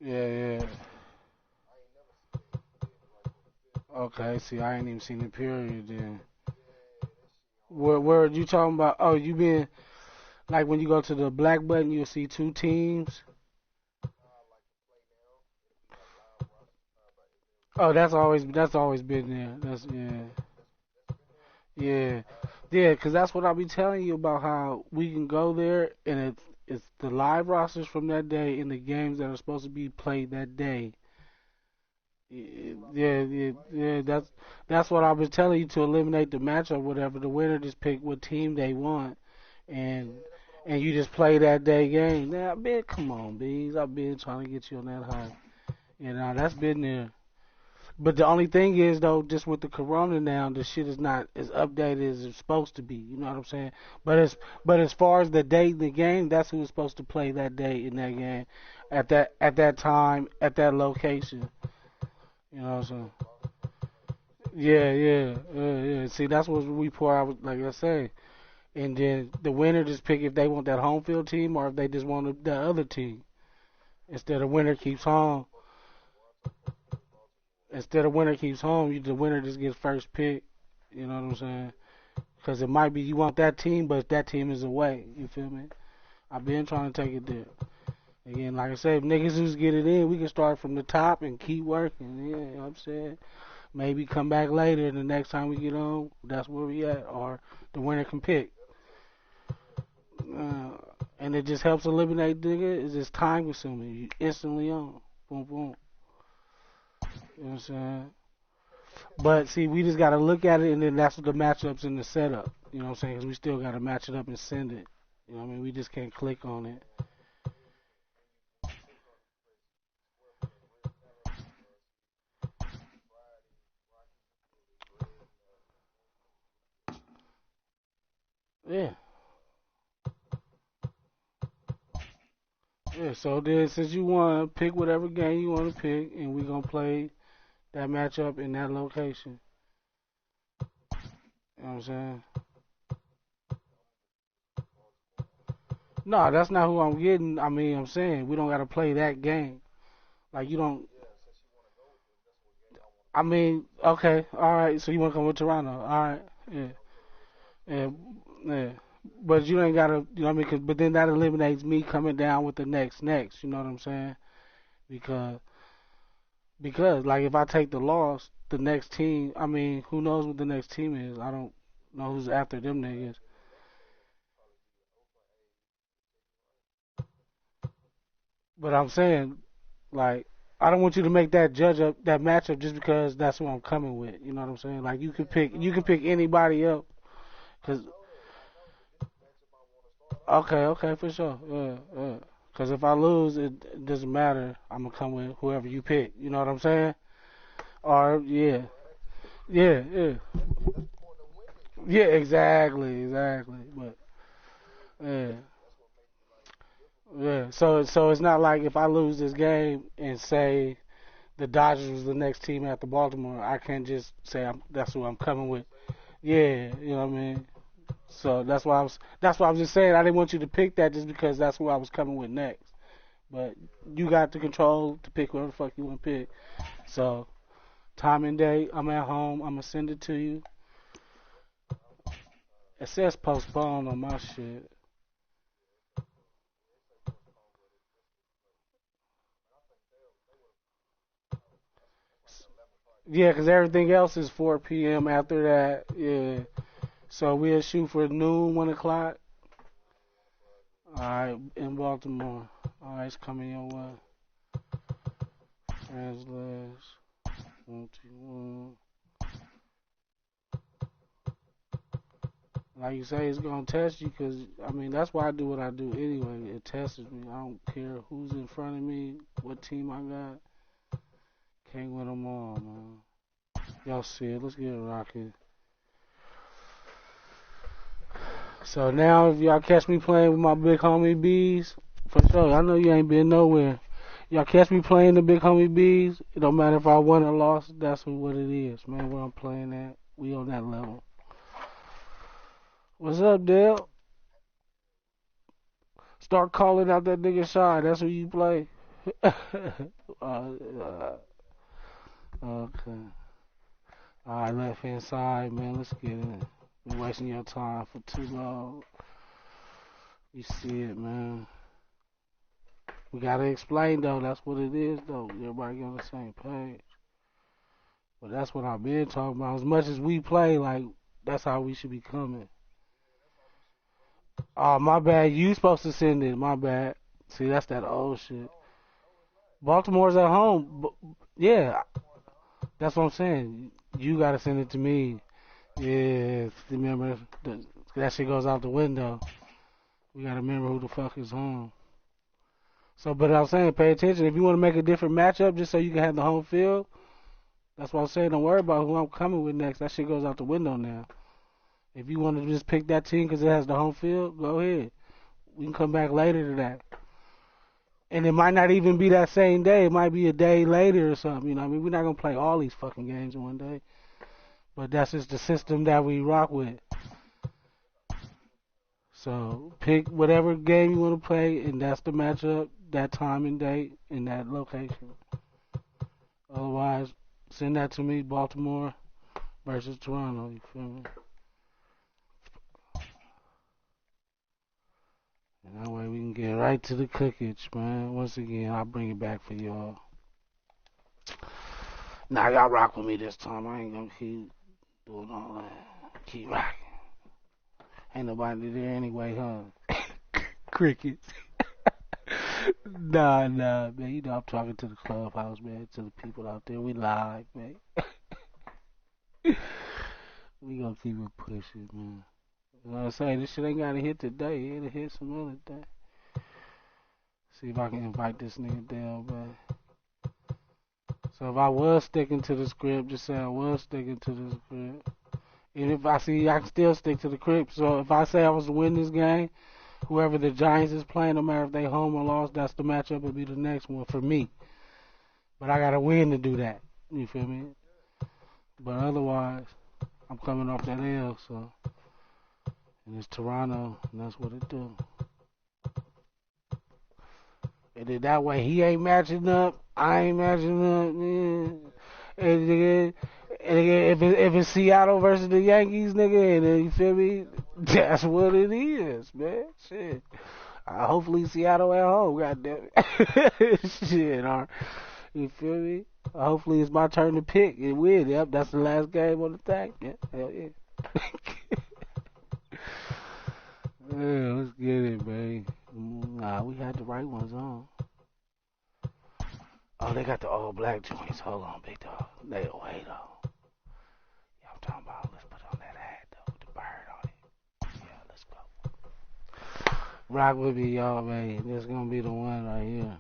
Yeah, yeah. Okay, see, I ain't even seen the period then. Where you talking about? Oh, you been like when you go to the black button, you'll see two teams. Oh, that's always been there. That's yeah, yeah, yeah. Cause that's what I'll be telling you about how we can go there and it's the live rosters from that day and the games that are supposed to be played that day. Yeah, yeah, yeah. That's what I was telling you to eliminate the matchup. Whatever the winner just pick what team they want, and and you just play that day game. Now, man, come on, bees. I've been trying to get you on that high. You know, that's been there. But the only thing is though, just with the corona now, the shit is not as updated as it's supposed to be. You know what I'm saying? But as far as the date in the game, that's who's supposed to play that day in that game, at that time at that location. You know what I'm saying? Yeah, yeah, yeah. See, that's what we pour out, like I say. And then the winner just pick if they want that home field team or if they just want the other team. Instead of winner keeps home. Instead of winner keeps home, the winner just gets first pick. You know what I'm saying? Because it might be you want that team, but that team is away. You feel me? I've been trying to take it there. Again, like I said, if niggas just get it in, we can start from the top and keep working. Yeah, you know what I'm saying? Maybe come back later and the next time we get on, that's where we at. Or the winner can pick. Uh, and it just helps eliminate nigga. It's just time consuming. You instantly on. Boom, boom. You know what I'm saying? But see, we just got to look at it and then that's what the matchups in the setup. You know what I'm saying? Because we still got to match it up and send it. You know what I mean? We just can't click on it. Yeah. Yeah. So then, since you want to pick whatever game you want to pick, and we're going to play that matchup in that location. You know what I'm saying? No, that's not who I'm getting. I mean, I'm saying we don't got to play that game. Like, you don't. I mean, okay, all right. So you want to come with Toronto? All right, yeah, yeah, yeah. But you ain't gotta, you know what I mean? But then that eliminates me coming down with the next. You know what I'm saying? Because like if I take the loss, the next team. I mean, who knows what the next team is? I don't know who's after them niggas. But I'm saying, like, I don't want you to make that judge up that matchup just because that's who I'm coming with. You know what I'm saying? Like you can pick anybody else. Cause okay, for sure. Yeah. Cause if I lose, it doesn't matter. I'm gonna come with whoever you pick. You know what I'm saying? Or yeah, yeah, exactly. But yeah, yeah. So it's not like if I lose this game and say the Dodgers was the next team after Baltimore, I can't just say that's who I'm coming with. Yeah, you know what I mean. So that's why I was just saying I didn't want you to pick that just because that's who I was coming with next. But you got the control to pick whatever the fuck you want to pick. So time and date, I'm at home. I'm gonna send it to you. It says postponed on my shit. Yeah, 'cause everything else is 4 p.m. after that. Yeah. So we'll shoot for noon, 1 o'clock. All right, in Baltimore. All right, it's coming your way. Translate. 21. Like you say, it's gonna test you, 'cause I mean that's why I do what I do anyway. It tests me. I don't care who's in front of me, what team I got. Can't win them all, man. Y'all see it. Let's get it rocking. So now, if y'all catch me playing with my big homie Bees, for sure. I know you ain't been nowhere. Y'all catch me playing the big homie Bees. It don't matter if I won or lost. That's what it is, man. Where I'm playing at, we on that level. What's up, Dale? Start calling out that nigga Shy. That's who you play. Okay. Alright, left hand side, man. Let's get it. Been wasting your time for too long. You see it, man. We gotta explain though. That's what it is though. Everybody get on the same page. But that's what I've been talking about. As much as we play, like that's how we should be coming. Oh, my bad. You supposed to send it. My bad. See, that's that old shit. Baltimore's at home. Yeah, that's what I'm saying. You gotta send it to me. Yeah, remember that shit goes out the window. We gotta remember who the fuck is home. So, but I'm saying, pay attention. If you want to make a different matchup, just so you can have the home field, that's what I'm saying. Don't worry about who I'm coming with next. That shit goes out the window now. If you want to just pick that team because it has the home field, go ahead. We can come back later to that. And it might not even be that same day. It might be a day later or something. You know what I mean? We're not going to play all these fucking games in one day. But that's just the system that we rock with. So pick whatever game you want to play, and that's the matchup, that time and date, and that location. Otherwise, send that to me, Baltimore versus Toronto. You feel me? And that way we can get right to the cookage, man. Once again, I'll bring it back for y'all. Now y'all rock with me this time. I ain't gonna keep doing all that. Keep rocking. Ain't nobody there anyway, huh? Crickets. Nah, man. You know I'm talking to the clubhouse, man. To the people out there. We live, man. We gonna keep it pushing, man. You know what I'm saying? This shit ain't gotta hit today. It'll hit some other day. See if I can invite this nigga down, man. So if I was sticking to the script, just say I was sticking to the script. And if I see, I can still stick to the script. So if I say I was to win this game, whoever the Giants is playing, no matter if they home or lost, that's the matchup will be the next one for me. But I gotta win to do that. You feel me? But otherwise, I'm coming off that L, so. And it's Toronto, and that's what it do. And then that way, he ain't matching up, I ain't matching up, man. And again, if it's Seattle versus the Yankees, nigga, and then, you feel me? That's what it is, man. Shit. Hopefully Seattle at home, goddamn it. Shit, you feel me? Hopefully it's my turn to pick and win. Yep, that's the last game on the thing. Yeah, hell yeah. Yeah, let's get it, man. Nah, we had the right ones on. Oh, they got the all black joints. Hold on, big dog. Wait, though. Yeah, I'm talking about, let's put on that hat, though, with the bird on it. Yeah, let's go. Rock with me, y'all, man. This is going to be the one right here.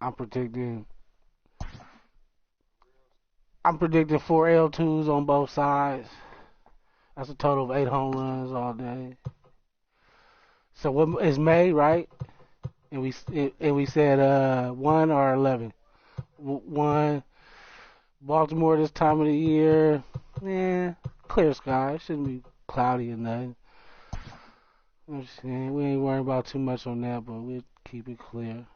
I'm predicting 4 L2s on both sides. That's a total of 8 home runs all day. So what is May, right? And we said 1 or 11. 1. Baltimore this time of the year, clear sky. It shouldn't be cloudy or nothing. I'm saying we ain't worrying about too much on that, but we'll keep it clear.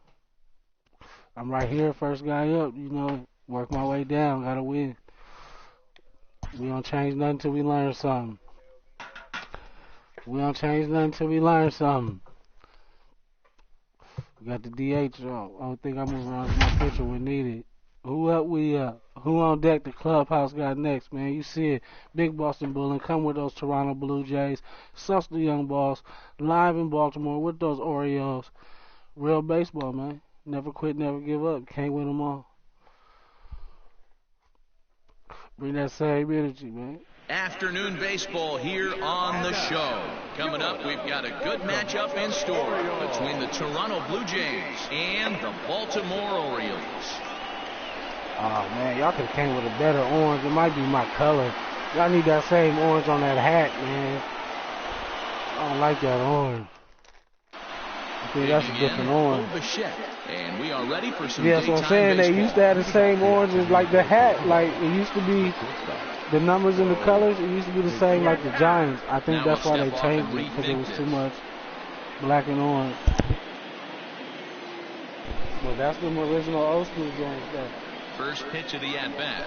I'm right here, first guy up. You know, work my way down. Gotta win. We don't change nothing till we learn something. We don't change nothing till we learn something. We got the DH on. I don't think I'm moving around my picture when needed. Who up? We up. Who on deck? The clubhouse got next, man. You see it. Big Boston Bullin. Come with those Toronto Blue Jays. Sauce the Young Boss. Live in Baltimore with those Orioles. Real baseball, man. Never quit, never give up. Can't win them all. Bring that same energy, man. Afternoon baseball here on the show. Coming up, we've got a good matchup in store between the Toronto Blue Jays and the Baltimore Orioles. Oh, man, y'all could have came with a better orange. It might be my color. Y'all need that same orange on that hat, man. I don't like that orange. I think that's a different orange. And we are ready for some that's what I'm saying. Baseball. They used to have the same orange as like the hat. Like, it used to be the numbers and the colors. It used to be the same like the Giants. I think that's why they changed it, because it was too much black and orange. Well, that's the original old school joints there. First pitch of the at-bat.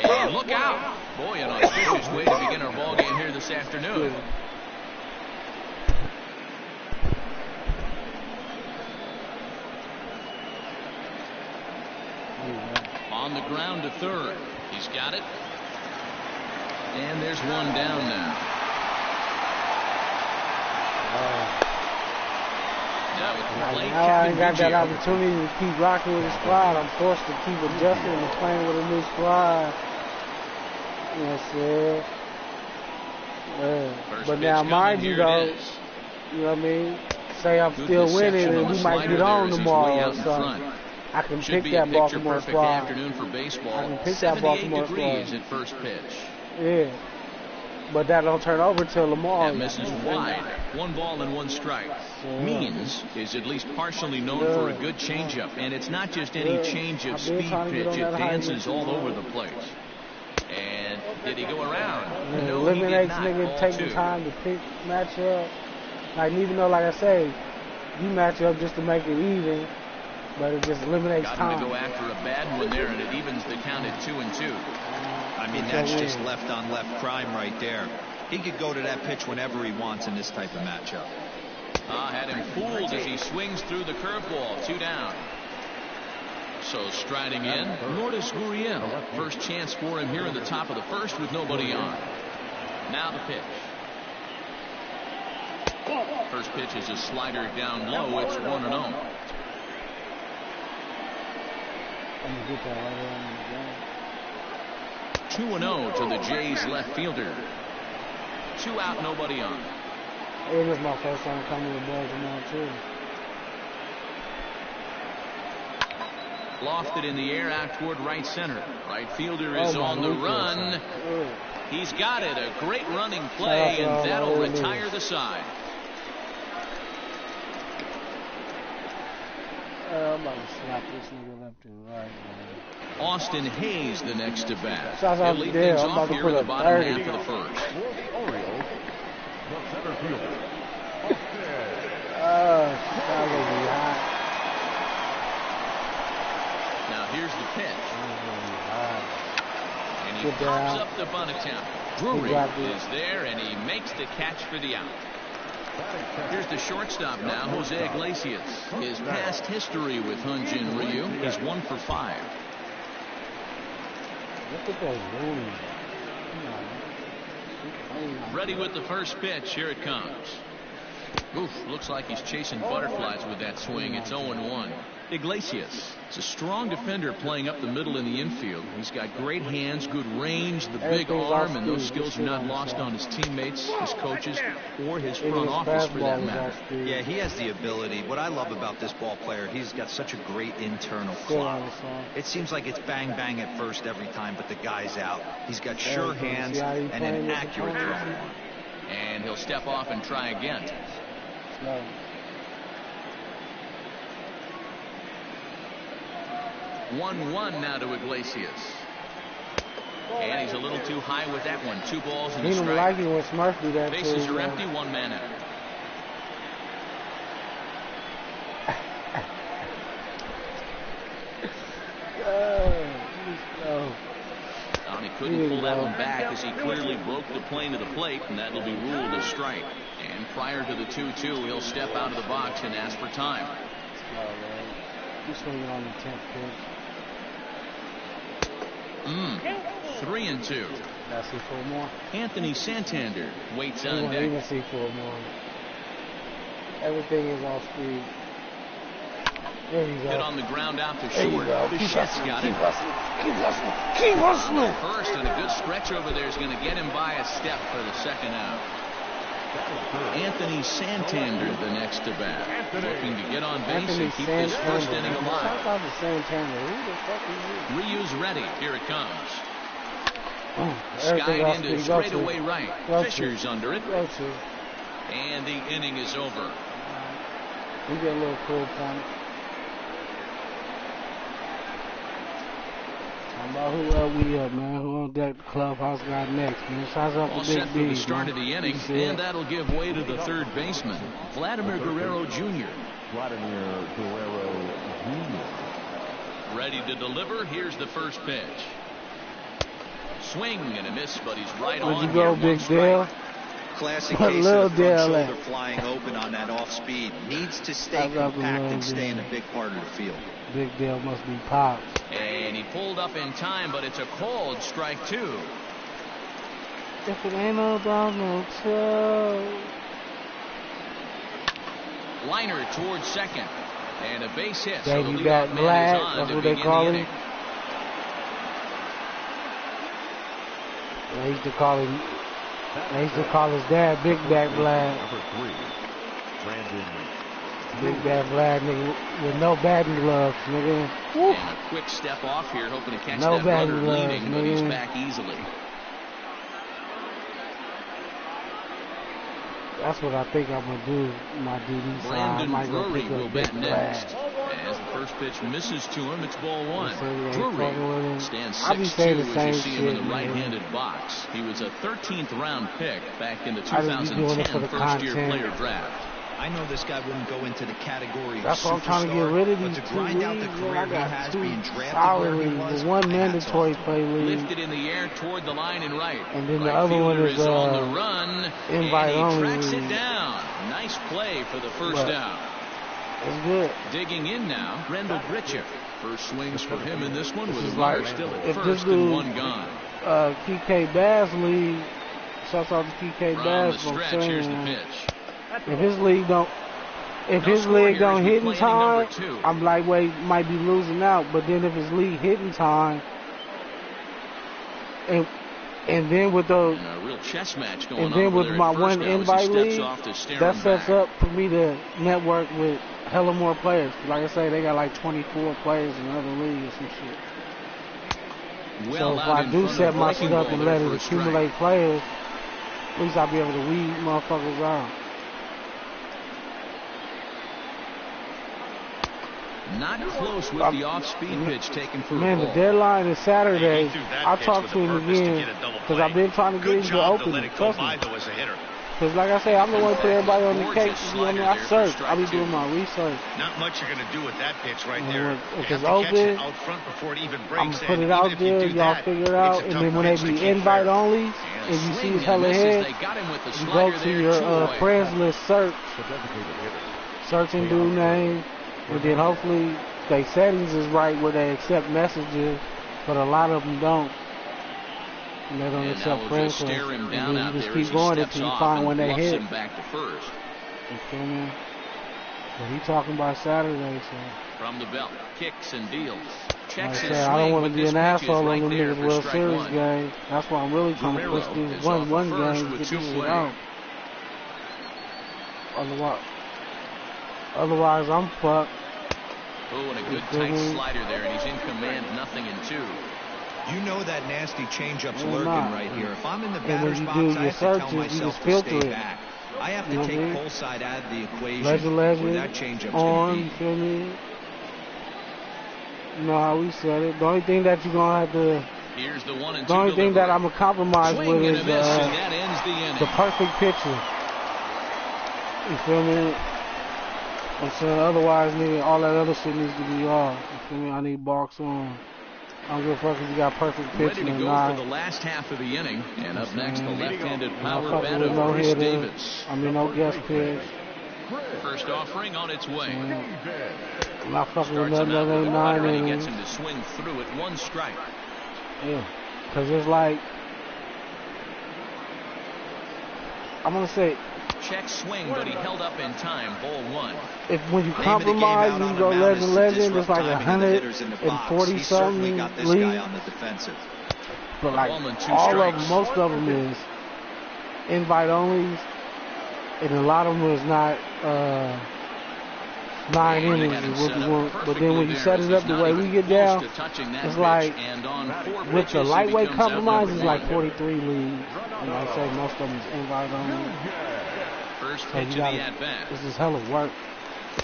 And look out. Boy, an auspicious way to begin our ball game here this afternoon. On the ground to third. He's got it. And there's one down now. Now I ain't got that opportunity to keep rocking with the squad. I'm forced to keep adjusting and playing with a new squad. You know what I'm saying? But now, mind you, though, you know what I mean? Say I'm still winning and we might get on tomorrow or something. I can pick that Baltimore squad. Afternoon for baseball. I can pick that Baltimore squad. At first pitch. Yeah. But that don't turn over till Lamar. That misses wide. 1 ball and 1 strike. Means is at least partially known for a good changeup, and it's not just any changeup speed pitch. It dances all over the place. And did he go around? No, eliminates nigga, take the time to pick matchup. Like even though, like I say, you match up just to make it even, but it just eliminates time. Got him to go after a bad one there, and it evens the count at 2-2. I mean, that's just left-on-left crime right there. He could go to that pitch whenever he wants in this type of matchup. Had him fooled as he swings through the curveball. 2 down. So striding in, Lourdes Gurriel. First chance for him here in the top of the first with nobody on. Now the pitch. First pitch is a slider down low. It's 1-0. I'm gonna get that right around the game. 2-0 to the Jays left fielder. 2 out, nobody on. It was my first time coming to Baltimore too. Lofted in the air out toward right center. Right fielder is on the run. He's got it. A great running play, and that'll retire the side. I'm about to slap this nigga left and right, man. Austin Hayes the next to bat. He'll lead things off here in the bottom half of the first. Now here's the pitch. And he pops up the bunt attempt. Drury is there, and he makes the catch for the out. Here's the shortstop now, Jose Iglesias. His past history with Hyunjin Ryu is 1 for 5. Look at that room. Ready with the first pitch. Here it comes. Oof, looks like he's chasing butterflies with that swing. It's 0-1. Iglesias is a strong defender playing up the middle in the infield. He's got great hands, good range, the big arm, and those skills are not lost on his teammates, his coaches, or his front office for that matter. Yeah, he has the ability. What I love about this ball player, he's got such a great internal clock. It seems like it's bang bang at first every time, but the guy's out. He's got sure hands and an accurate throw. And he'll step off and try again. 1-1 now to Iglesias. And he's a little too high with that one. 2 balls and a strike. Like it when Smurf do that. Bases are empty, 1 man out. He couldn't pull that one back as he clearly broke the plane of the plate, and that'll be ruled a strike. And prior to the 2-2, he'll step out of the box and ask for time. He's swinging on the 10th pitch. 3-2. That's see 4 more. Anthony Santander waits on deck. Even see 4 more. Everything is off speed. There you go. Hit on the ground out to short. Bichette's got it. Keep hustling. Keep hustling. Keep hustling. First, and a good stretch over there is going to get him by a step for the second out. Anthony Santander the next to bat. Looking to get on base and keep this first inning alive. Shout out to Santander. Who the fuck is he? Ryu's ready. Here it comes. Skied into straightaway right. Fisher's under it. And the inning is over. We get a little cool point. About who we up, man? Who on deck? The clubhouse got next, man. Shouts out All to Big set for the start of the inning, and that'll give way to the third baseman, Vladimir Guerrero Jr. Vladimir Guerrero Jr. Ready to deliver. Here's the first pitch. Swing and a miss, but he's right on. Where'd you go, Big Dale? Classic case of the front shoulder flying open on that off speed. Needs to stay compact and stay in a big part of the field. Big Dale must be pops. And he pulled up in time, but it's a called strike 2. If it ain't no dog, no toe. Liner towards second. And a base hit. Baby so back Black, that's what they call him. They used to call him. They used to call his dad Big Back Black. Number 3, Brandon. Big Back Black, nigga, with no batting gloves, nigga. Woo. And a quick step off here, hoping to catch no that runner gloves, leading, nigga. but he's back easily. That's what I think I'm gonna do. My DD side. I might go Drury pick will up bat Big next. Black. As the first pitch misses to him, it's ball 1. Drury stands I be saying 6'2" the as same you see him shit, in the man. right-handed box. He was a 13th round pick back in the I just be doing it for 2010 the first-year content. player draft. I know this guy wouldn't go into the category of That's why I'm trying to get superstar, rid of but these to two grind out leagues. the Man, career I he got has two being drafted solid where he leagues. was, The one my hat's mandatory off to him. play league, Lifted in the air toward the line and right. and then the Right other one fielder is on the run, invite and he only tracks league. it down. Nice play for the first down. It's good. Digging in now, Rendell Britchett. First swings for him in this one This with is a runner like still at if this first dude, and 1 gone. PK Bass league. Shouts out to PK From Bass. the stretch, here's the pitch. If his league don't, if No his score league here don't as we hit in play inning number time, 2. I'm like, wait, might be losing out. But then if his league hit in time, and then with those, And a real chess match going and on then over with there my at first one now as he invite steps league, off to stare that him sets back. up for me to network with hella more players. Like I say, they got like 24 players in other leagues or some shit. Well So if out I in do front set of my breaking shit up ball and there let for it a strike. accumulate players, at least I'll be able to weed motherfuckers out. Not close with the off-speed pitch taken for Man, a the ball. deadline is Saturday. I'll talk to him again because I've been trying to get into the opening. Trust me. Because like I say, I'm the one put everybody on the case. You know what I mean? I search. I be doing my research. Not much you're going to do with that pitch right there. If You it's have to catch open, it out front before it even I'm breaks. gonna put and it out even if you there. do Y'all that, figure it out. it's a And tough then when they pitch to be keep invite fair. only, And and you see swing it's hella and misses. head, They got him with the you go slider to there, your 2 away. friends list search, The designated hitter. search and do name, and then hopefully their settings is right where they accept messages, but a lot of them don't. And they don't And accept now we'll friend just requests. stare him And down then out you there just as keep he going steps until you off find and when they bluffs hit. him back to first. You feel me? But he talking about Saturday, so. From the belt, kicks and deals. Like I Checks his said, swing, I don't want to but be this an pitch is asshole right on the there niggas for World strike Series 1. game. That's why I'm really trying to push Guerrero these is off one first games, with get 2 this shit away. out. Otherwise, I'm fucked. Oh, and a good feel tight me? slider there, and he's in command, 0-2. You know that nasty changeup's Why lurking not? right here. If I'm in the And when batter's you box, do I your have to tell searches, you myself just to stay filter it. back. I have You to know what I take mean? pull side out of the equation Legend, where that changeup's going on, to you be. feel me? You know how we said it. The only thing that you're going to have to, Here's the 1-2 the only thing that I'm going to compromise swing with and is a miss, and that ends the inning. the perfect pitcher. You feel me? I'm saying otherwise, nigga, all that other shit needs to be off. You feel me? I need box on. I don't give a fuck if you got perfect Ready pitching to or go not. for the last half of the inning. And up next, the left-handed I'm power not fucking bat with of no Chris hitter. Davis. I mean, no guest pitch. First offering on its way. I'm not fucking with Starts him nothing out that with ain't a cutter, 9 and he gets innings. him to swing through it, 1 strike. Yeah. Because it's like, I'm going to say, Check swing, but he held up in time. Ball 1. if when you Name of the game compromise out and on you go the mound is to legend, disrupt it's like timing of the hitters in the box. 140 He certainly something got this guy league. on the defensive. But like Ball and 2 all of strikes. them, most of them is invite onlys, and a lot of them is not 9 And they innings had him is what set we up want. But perfectly then when you there set as it up he's the not way even we get close down, to touching that it's pitch. like And on 4 with pitches, the he lightweight becomes out compromise number is like 1. 43 leagues. And like I say, most of them is invite only. First So pitch you of gotta, the at-bat. this is hella work.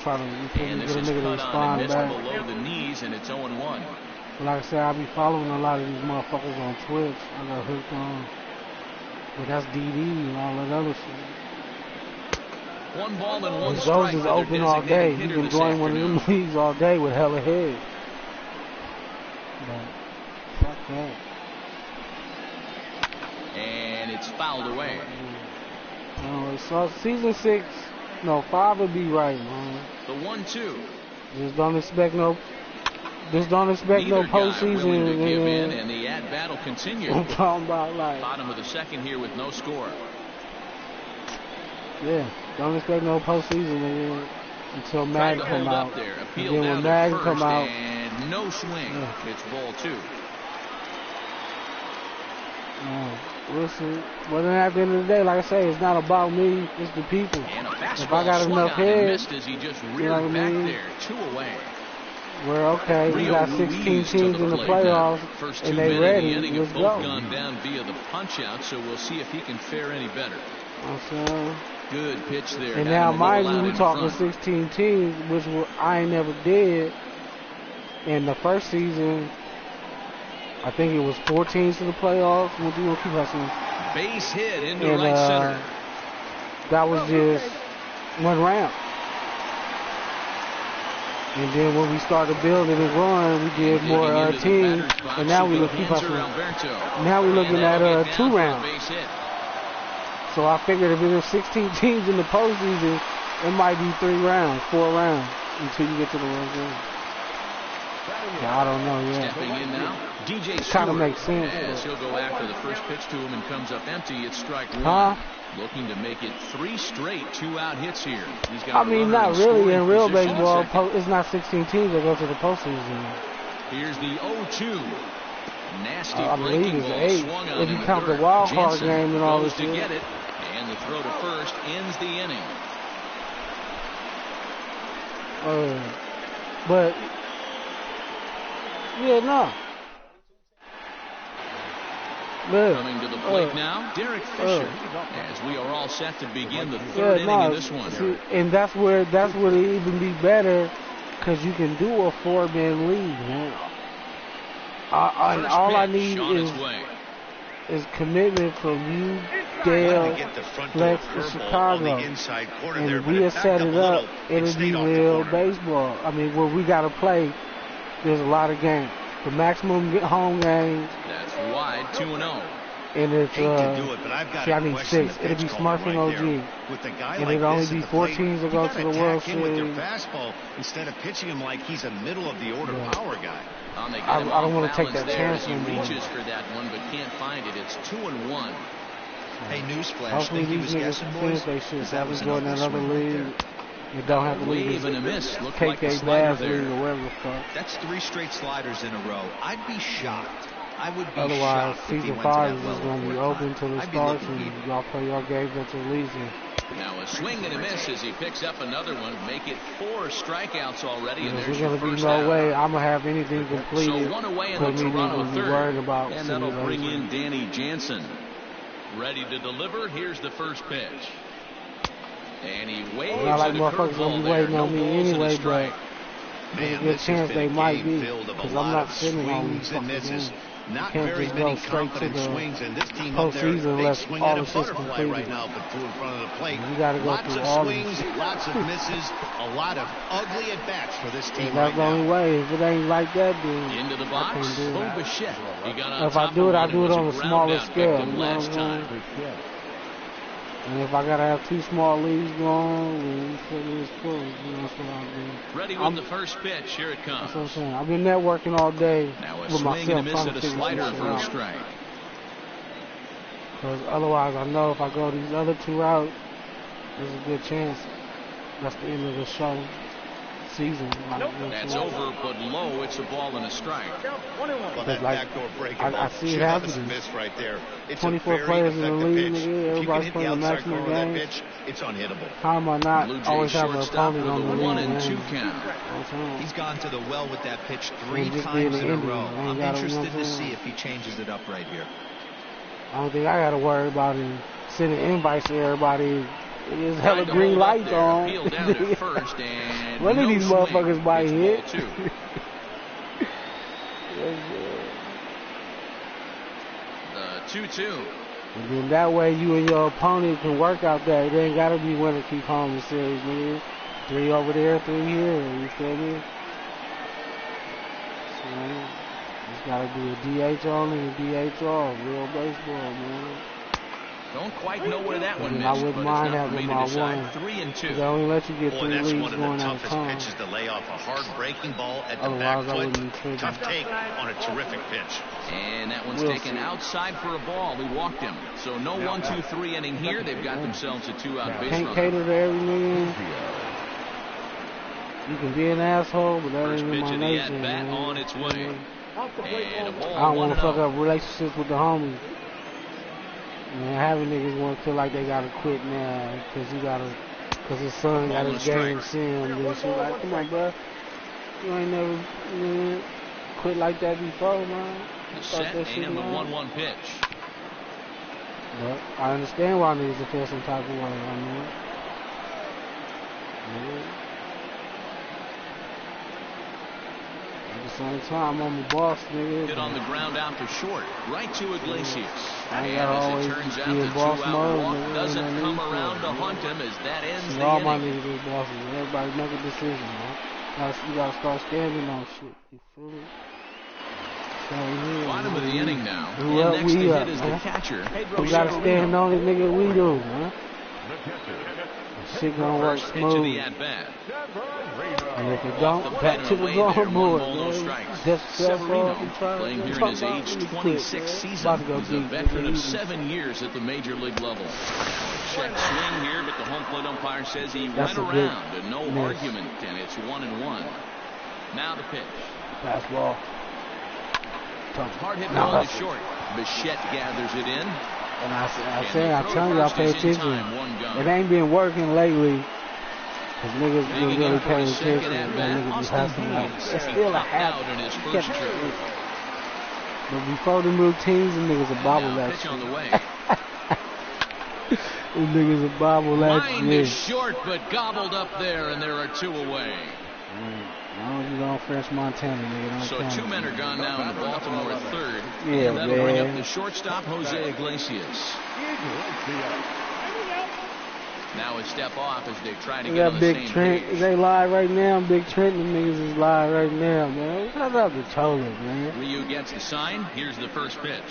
Trying to you feel And me, this get a is nigga to cut on and respond missed back. below the knees, and it's 0-1. But like I said, I be following a lot of these motherfuckers on Twitch. I got hooked on. But that's DD and all that other shit. 1 ball and 1 Those strike. is for their open all day. designated You hitter can this join one of them afternoon. leagues all day with hella heads. But fuck that. And it's fouled away. So season 6, no, 5 would be right, man. The 1-2. Just don't expect no Neither postseason. guy willing to give in, and the at-battle continues. I'm talking about like, Bottom of the second here with no score. yeah, don't expect no postseason until Tried Madden to come hold out. up there. And Appealed then down when to Madden first, come out, and no swing. Yeah. It's ball 2. we'll see. But then at the end of the day, like I say, it's not about me, it's the people. And a If fastball I got swung enough on and heads, missed as he just reared you know what I back mean? there. 2 away. We're okay. We Rio got 16 Ruiz teams to in the plate now. playoffs, First 2 and men they in ready. the inning Let's have both go. gone down via the punch-out, so we'll see if he can fare any better. Good pitch there. And down now, the middle mind you, out we in talking front. 16 teams, which I ain't never did. In the first season, I think it was 4 teams to the playoffs. We'll keep hustling. Base hit into And right center. that was just 1 round. And then when we started building and growing, we did more teams. And now we keep hustling. Now we're looking at 2 rounds. So I figured if there's 16 teams in the postseason, it might be 3 rounds, 4 rounds until you get to the World Series. I don't know, yeah. Stepping in now, DJ Stewart. Kind of makes sense. As he'll go after the first pitch to him and comes up empty, it's strike 1. Huh? Looking to make it 3 straight 2-out hits here. He's got I a mean, runner not really. scoring In real position at baseball, second. it's not 16 teams that go to the postseason. Here's the 0-2. Nasty I believe breaking it's ball 8 swung on if you in the count the dirt. wild card Jansen game and all goes this to shit. get it, and the throw to first ends the inning. But yeah, no. Coming to the plate now, Derek Fisher, as we are all set to begin the third inning of this one. See, and that's where it even be better, because you can do a 4-man league, man. And all I need is commitment from you, Dale, Flex, and Chicago. And if we set it up, it'll be real baseball. I mean, where we got to play, there's a lot of games. The maximum home games. That's wide, 2-0. And it's, Hate to do it, but I've got I need 6. It'll be Smurf and OG. With a guy And like it'll only this be in the 4 plate, teams that you go gotta to the World attack him with your Series. fastball instead of pitching him like he's a middle-of-the-order power guy. I don't want to take that chance He anymore. reaches for that one, but can't find it. It's 2-1. Hey, newsflash, Hopefully think he these was niggas guessing, finish boys? they shit. Because That that was was going in another another swing right league. there. You don't have to leave Wave and a miss. Looked like a KK slider Bass there. league or whatever the fuck. That's 3 straight sliders in a row. I'd be shocked. I would be Otherwise, shocked if he season went 5 to is that just well going to be before open time. until it I'd be starts, looking and deep. y'all play your games until it leaves in. Now a swing and a miss as he picks up another one. Make it 4 strikeouts already, and There's there's your going to be first no out. way I'm going to have anything So completed 1 away in for the me to Toronto even be third, worried about and that'll bring simulation. in Danny Jansen. Ready to deliver. Here's the first pitch. And he waves Not like at a motherfuckers curveball going to be there. waiting No on me balls and a anyway, strike. but there's a Man, good this has chance been they a might game be, filled of a because lot I'm not of sitting on these swings fucking and misses. games. Not can't very just many go straight to confident the swings, and this team up there, postseason they unless swing all at a the shit's butterfly completed. right now, but in front of the plate. You got to go Lots through of all of swings, this. lots of misses, a lot of ugly at-bats for this team That's right the only now. way. If it ain't like that, then Into the I box, can't do Bo it. Bichette. He got on If I top do of it, I one do and it on a was ground smaller out scale. victim You know last what I'm time. saying? And if I got to have 2 small leagues going, then you put me in sports. You know, that's what I'll do. Ready with the first pitch. Here it comes. That's what I'm saying. I've been networking all day Now a with swing myself and a miss trying at to a figure slider some shit for a out. strike. Because otherwise, I know if I go these other 2 out, there's a good chance that's the end of the show season. That's over, but low. It's a ball and a strike. Well, that like, backdoor breaking I ball see it should have us a happening. miss right there. It's 24 a very players in the effective league, pitch. nigga. If you can Everybody's hit the playing the outside maximum corner of that games. pitch, it's unhittable. How am I Blue not Jays always have an shortstop opponent with on the a league? 1-2 Man? count. He's gone to the well with that pitch 3 And just times being in a an row. Indian, I ain't I'm gotta, you know interested what to I'm see saying? if he changes it up right here. I don't think I got to worry about him sending invites to everybody. There's hella Tried to green hold up lights there, on. appealed down to first, and One of no these swing. motherfuckers might It's hit. ball 2. The 2-2. And then that way you and your opponent can work out that. It ain't got to be winner keep home in series, nigga. 3 over there, 3 here. You feel me? So, it's got to be a DH only and DH off. Real baseball, man. Don't quite know where that one I missed, wouldn't but it's mind not for me having to my decide. one. 3 and 2. They only let you get 3 Boy, that's leads one of going the at a toughest time. pitches to lay off a hard breaking ball at the Otherwise, back I wouldn't be foot. tripping. Tough take on a terrific pitch. And that one's We'll taken see. outside for a ball. He walked him. So no 1, 2, 3 inning here. They've got themselves a 2-out base Can't runner. cater to every nigga. You can be an asshole, but that First ain't in pitch my of the nature, at-bat man. on its way. And a ball, I don't want to 1-0. fuck up relationships with the homies. Man, having niggas want to feel like they gotta quit now because his son got Ball his and a game sim and shit. Like, come on, bro. You ain't never quit like that before, man. The Start set that shit and the now. 1-1 pitch. But I understand why niggas feel some type of way. I mean, at the same time, I'm a boss, nigga. Hit on the ground out to short, right to Iglesias. I And ain't gotta as always it turns be out, in the boss 2-out mode, walk nigga. doesn't Ain't no come need for around it, to man. hunt him as that ends See, the all my inning. niggas is bosses. Everybody make a decision, man. You gotta start standing on shit. You feel me? Bottom of the inning now. Who And up, next we to up, hit is man. the catcher, Pedro We gotta stand on it, nigga. We do, man. Shit gonna work First pitch of smooth. the at-bat. And if it don't, back to the drawing board, man. Just Severino, try playing here in his age 26 season. About to go He's a deep, veteran nigga. of 7 years at the major league level. Check swing here, but the home plate umpire says he That's went a good around and no miss. argument, and it's 1-1. Now the pitch. Fastball. Hard hit No, ball to that's- short. Bichette gathers it in. And I And say, the I throw tell to you, I first pay is in attention. time, 1 gun. It ain't been working lately. Cause niggas been Digging really in for paying his second attention. at And bat, niggas be Austin hustling. Like, Hayes. it's He still a popped half. out in his You first catch trip. it. But before the routines, them niggas will bobble Now that pitch shit. on the way. Them niggas will bobble that Line is shit. short, but gobbled up there, and there are 2 away. As long as you don't French Montana, nigga. Don't So count 2 it. men are gone now in the Baltimore third. Yeah, And that'll bring up man. the shortstop, Jose Iglesias. Now a step off as they try to We get on got the Big same Trent. page. They live right now. Big Trent and them niggas is live right now, man. Shout out to Chola, man. Ryu gets the sign. Here's the first pitch.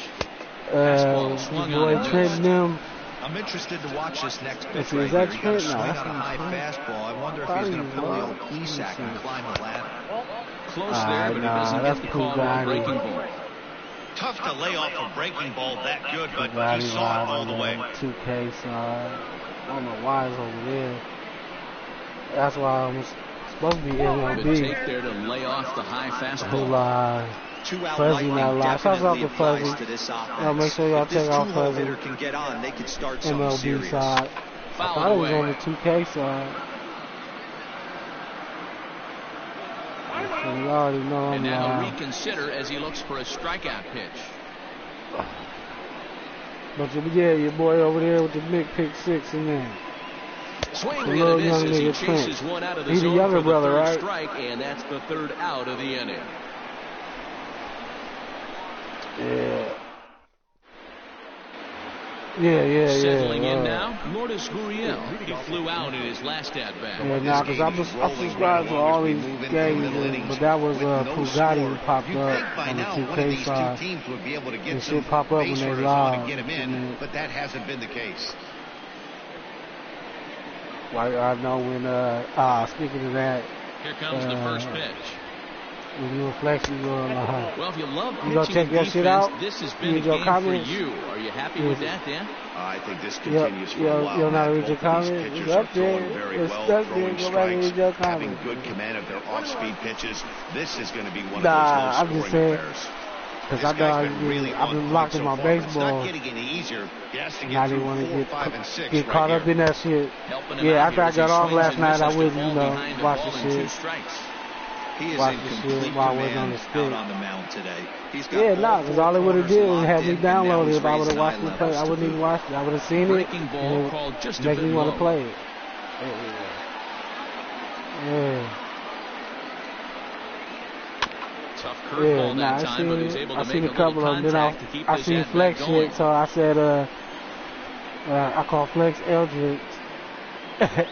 Fastball swung the on boy and Trent missed. and them. I'm interested to watch this next pitch Is right that here. He got a Trent? No, swing that's on a not high Trent. fastball. I wonder if he's going to pull the old Esack and climb the ladder. Close there, but he nah, doesn't that's get the call on Pugani. a breaking ball. Tough to lay off a breaking ball that good, but Bugatti he saw live it all on the way. 2K side. I don't know why it's over there. That's why I'm supposed to be Good MLB. take there to lay off the high Who fastball. live? 2-out Fuzzy lightning not live. Shouts out definitely to applies Fuzzy. to this Yo, offense. make sure y'all If this check out two-hole Fuzzy. hitter can get on, they could start something MLB serious. side. I Fouled thought it was away. on the 2K side. So you already know And I'm now live. reconsider as he looks for a strikeout pitch. But yeah, your boy over there with the big pick 6 in there. Swing The and little a miss young as he nigga Trent. chases one out of the He's the zone younger for the brother, third right? strike, and that's the 3rd out of the inning. Yeah. Yeah. Settling in now, Lourdes Gurriel. He flew out in his last at-bat. Yeah, nah, because I subscribed to all these games, but that was Pugatti who popped You up think by on the now one of 2K these two side. teams would be able to It get should some pop up when base they runners on live. to get him in, Mhm. but that hasn't been the case. Like I know when speaking of that, Here comes the first pitch. when you reflect, you go Well, if you love You gonna pitching check and your defense, shit out? this has You been a read your game comments? for you. Are you happy Yeah. with that, Dan? I think this continues for a while. you'll not Matt. read your Both of these comments? pitchers It's are up there. throwing very It's well, up there. throwing Go back and strikes, read your having comments. good command of their off-speed pitches. This is going to be one Nah, of I'm those just low-scoring saying, affairs. Because This I know guy's been really I've on been point locked so in my far, but it's baseball. not getting any easier. He has to And I get didn't through want to 4, get 5, and 6 get right caught here. up in that shit. Helping him Yeah, out after here I as he got off swings last and night, I misses the wouldn't, ball behind the watch ball the and 2 shit. strikes. He is Watch in the shit complete while I wasn't on command the out stick. on the mound today. He's got Yeah, all nah, because 4 all it would have corners did was locked have me in, and now download it he's if I would have raising watched eye the play. levels I to wouldn't even boot. watch it. I would have seen it. Breaking ball and it called just a make bit me want to low. play it. Yeah. Tough Yeah, curveball nah, that time, but he was able I to seen make a a couple little of them. Then contact to keep I this seen at-bat flex going. shit, so I said, I call Flex Eldrick.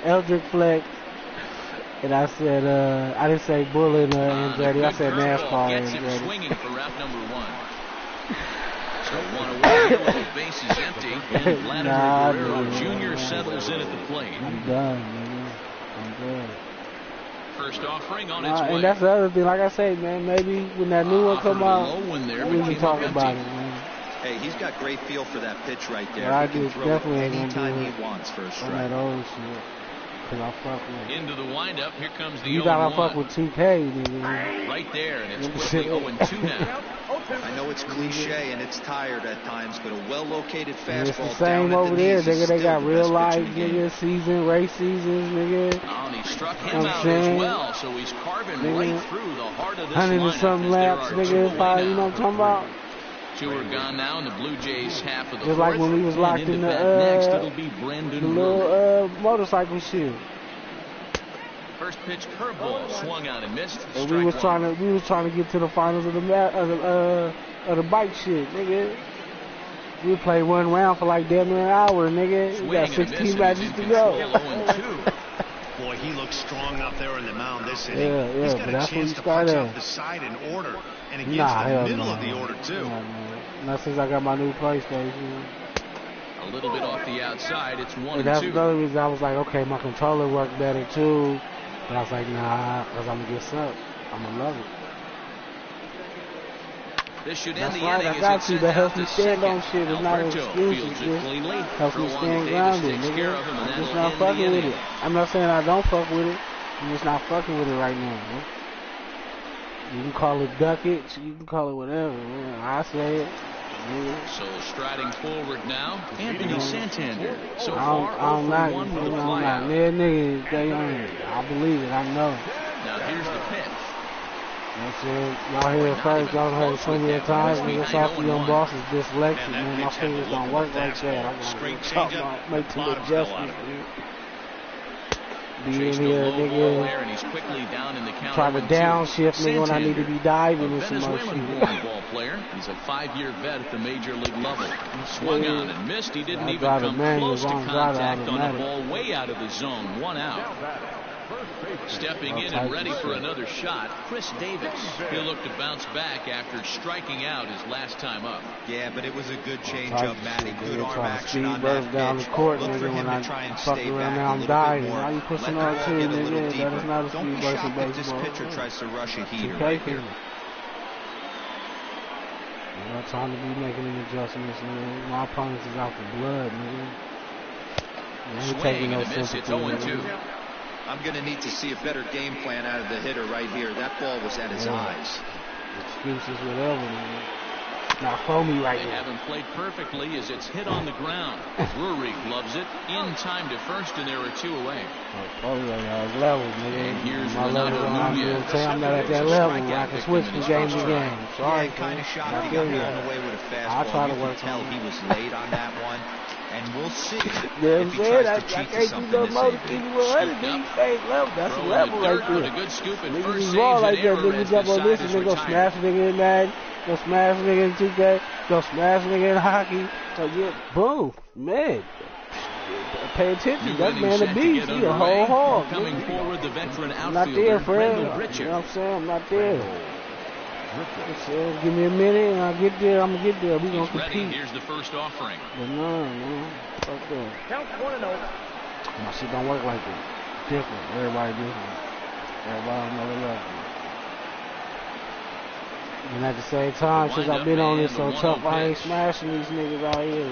Eldrick Flex. And I said, I didn't say Bullet Andretti. I said NASCAR Andretti. Swinging for route number 1. So 1 away. The base is empty. And Vladimir Guerrero Jr. settles in at the plate. I'm done, man. I'm done. First offering on its way. And that's the other thing. Like I say, man, maybe when that new one come out, we can talk about it, man. Hey, he's got great feel for that pitch right there. Yeah, I he can throw definitely it anytime he wants for a strike. On that old shit. Cause I fuck with into the windup. Here comes the 0-1. You gotta fuck with 2K, nigga. Right there, and it's quickly 0-2 now. I know it's cliche and it's tired at times, but a well-located fastball. It's the same over there, nigga. They got real life, nigga, race seasons, nigga. Oh, and he struck him out as well, so he's carving right through the heart of this 100 and something laps, nigga. You know what I'm talking about? 2 are gone now in the Blue Jays half of the just like when we was locked in the next, it'll be little motorcycle shit. First pitch curveball swung out and missed. And we was trying to get to the finals of the bike shit, nigga. We played one round for like damn near an hour, nigga. We got 16 matches to go. Boy, he looks strong out there on the mound this inning. Yeah, He's got a chance to punch off the side in order, and against the middle of the order too. Not since I got my new PlayStation. A little bit off the outside, it's 1-2. That's another reason I was like, okay, my controller worked better too. But I was like, nah, because I'm going to get sucked. I'm going to love it. This should end the inning. I got you. That helps me stand on shit. It's not an excuse. It helps me stand grounded, nigga. I'm just not fucking with it. I'm not saying I don't fuck with it. I'm just not fucking with it right now, man. You can call it duckage. You can call it whatever, man. I say it. So striding forward now, Anthony Santander. So I don't like it. Nigga, I believe it. I know. Now here's the pitch. That's it. Y'all hear it first. Y'all heard it so many times. Nigga, SauceDaYungBoss's dyslexic, man. My fingers don't work like that. I'm going to make too much adjustments, man. Be in here, nigga. Try to downshift me when I need to be diving and some more shit. Ball player. He's a 5-year vet at the major league level. Swung on and missed. He didn't even come close to contact on the ball, way out of the zone. 1 out. Stepping in and ready for another shot, Chris Davis. He'll look to bounce back after striking out his last time up. Yeah, but it was a good change-up, Matty. Good arm action on that down the court, nigga, when I fuck around now I'm diving. Why you pushing on too, nigga? That is not a speed burst in baseball. This pitcher tries to rush a heater. No time to be making any adjustments, nigga. My opponents is out for blood, nigga. I ain't taking no sympathy, nigga. I'm going to need to see a better game plan out of the hitter right here. That ball was at his eyes. Excuses, whatever, man. Not for me right now. They haven't played perfectly as it's hit on the ground. Rurik loves it. In time to first, and there are 2 away. Levels, nigga. And here's my level. I'm not at that level. I can switch from game to game. Sorry, kind of shot. He got away with a fastball. I'll try to work. Tell he was late on that one. And we'll see if he tries to cheat to something this evening. That's a level right there. A good scoop at nigga first. Raw like that. Nigga jump on this and then go smash a nigga in Madden. Go smash a nigga in 2K. Go smash a nigga in hockey. So yeah, boom, man. Pay attention. That man a beast. He a whole hog. Coming forward, the veteran outfielder. I'm not there, friend. You know what I'm saying? I'm not there. Give me a minute and I'll get there. I'm going to get there. We're going to compete. Here's the first offering. But no, man. Fuck that. My shit don't work like that. Different. Everybody different. Everybody on another level. And at the same time, since I've been on this so tough, I ain't smashing these niggas out here.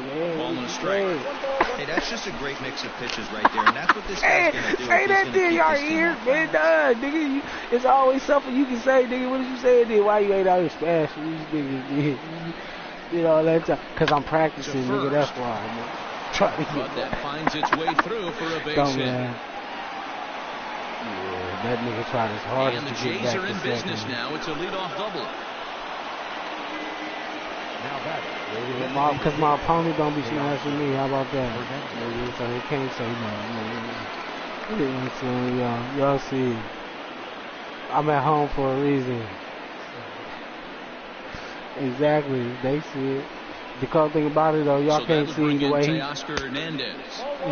Hey, that's just a great mix of pitches right there, and that's what this guy's going to do. Say that there, y'all ears, man. Nah, nigga, it's always something you can say, nigga. What did you say there? Why you ain't out here smashing these niggas, nigga? You know, that time. Because I'm practicing, nigga. That's why, man. Trying to get that finds its way through for a base hit. Yeah, that nigga tried his hardest to get back to second. And the Jays are in business now. It's a leadoff double. Because my opponent don't be smashing me. How about that? So they can't say no. Y'all see, I'm at home for a reason. Exactly. They see it. The cool thing about it, though, y'all can't see the way he, you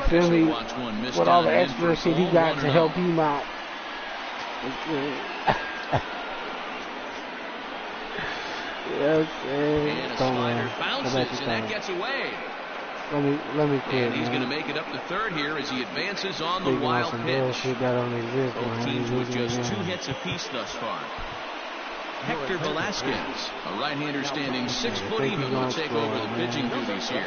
feel me, with all the extra shit he got to help him out. Yes, and a slider bounces, and that gets away. Let me quit. And he's going to make it up to third here as he advances on the wild pitch. Both teams with just 2 hits apiece thus far. Hector Velasquez, a right-hander standing 6 foot even, will take over the pitching duties here.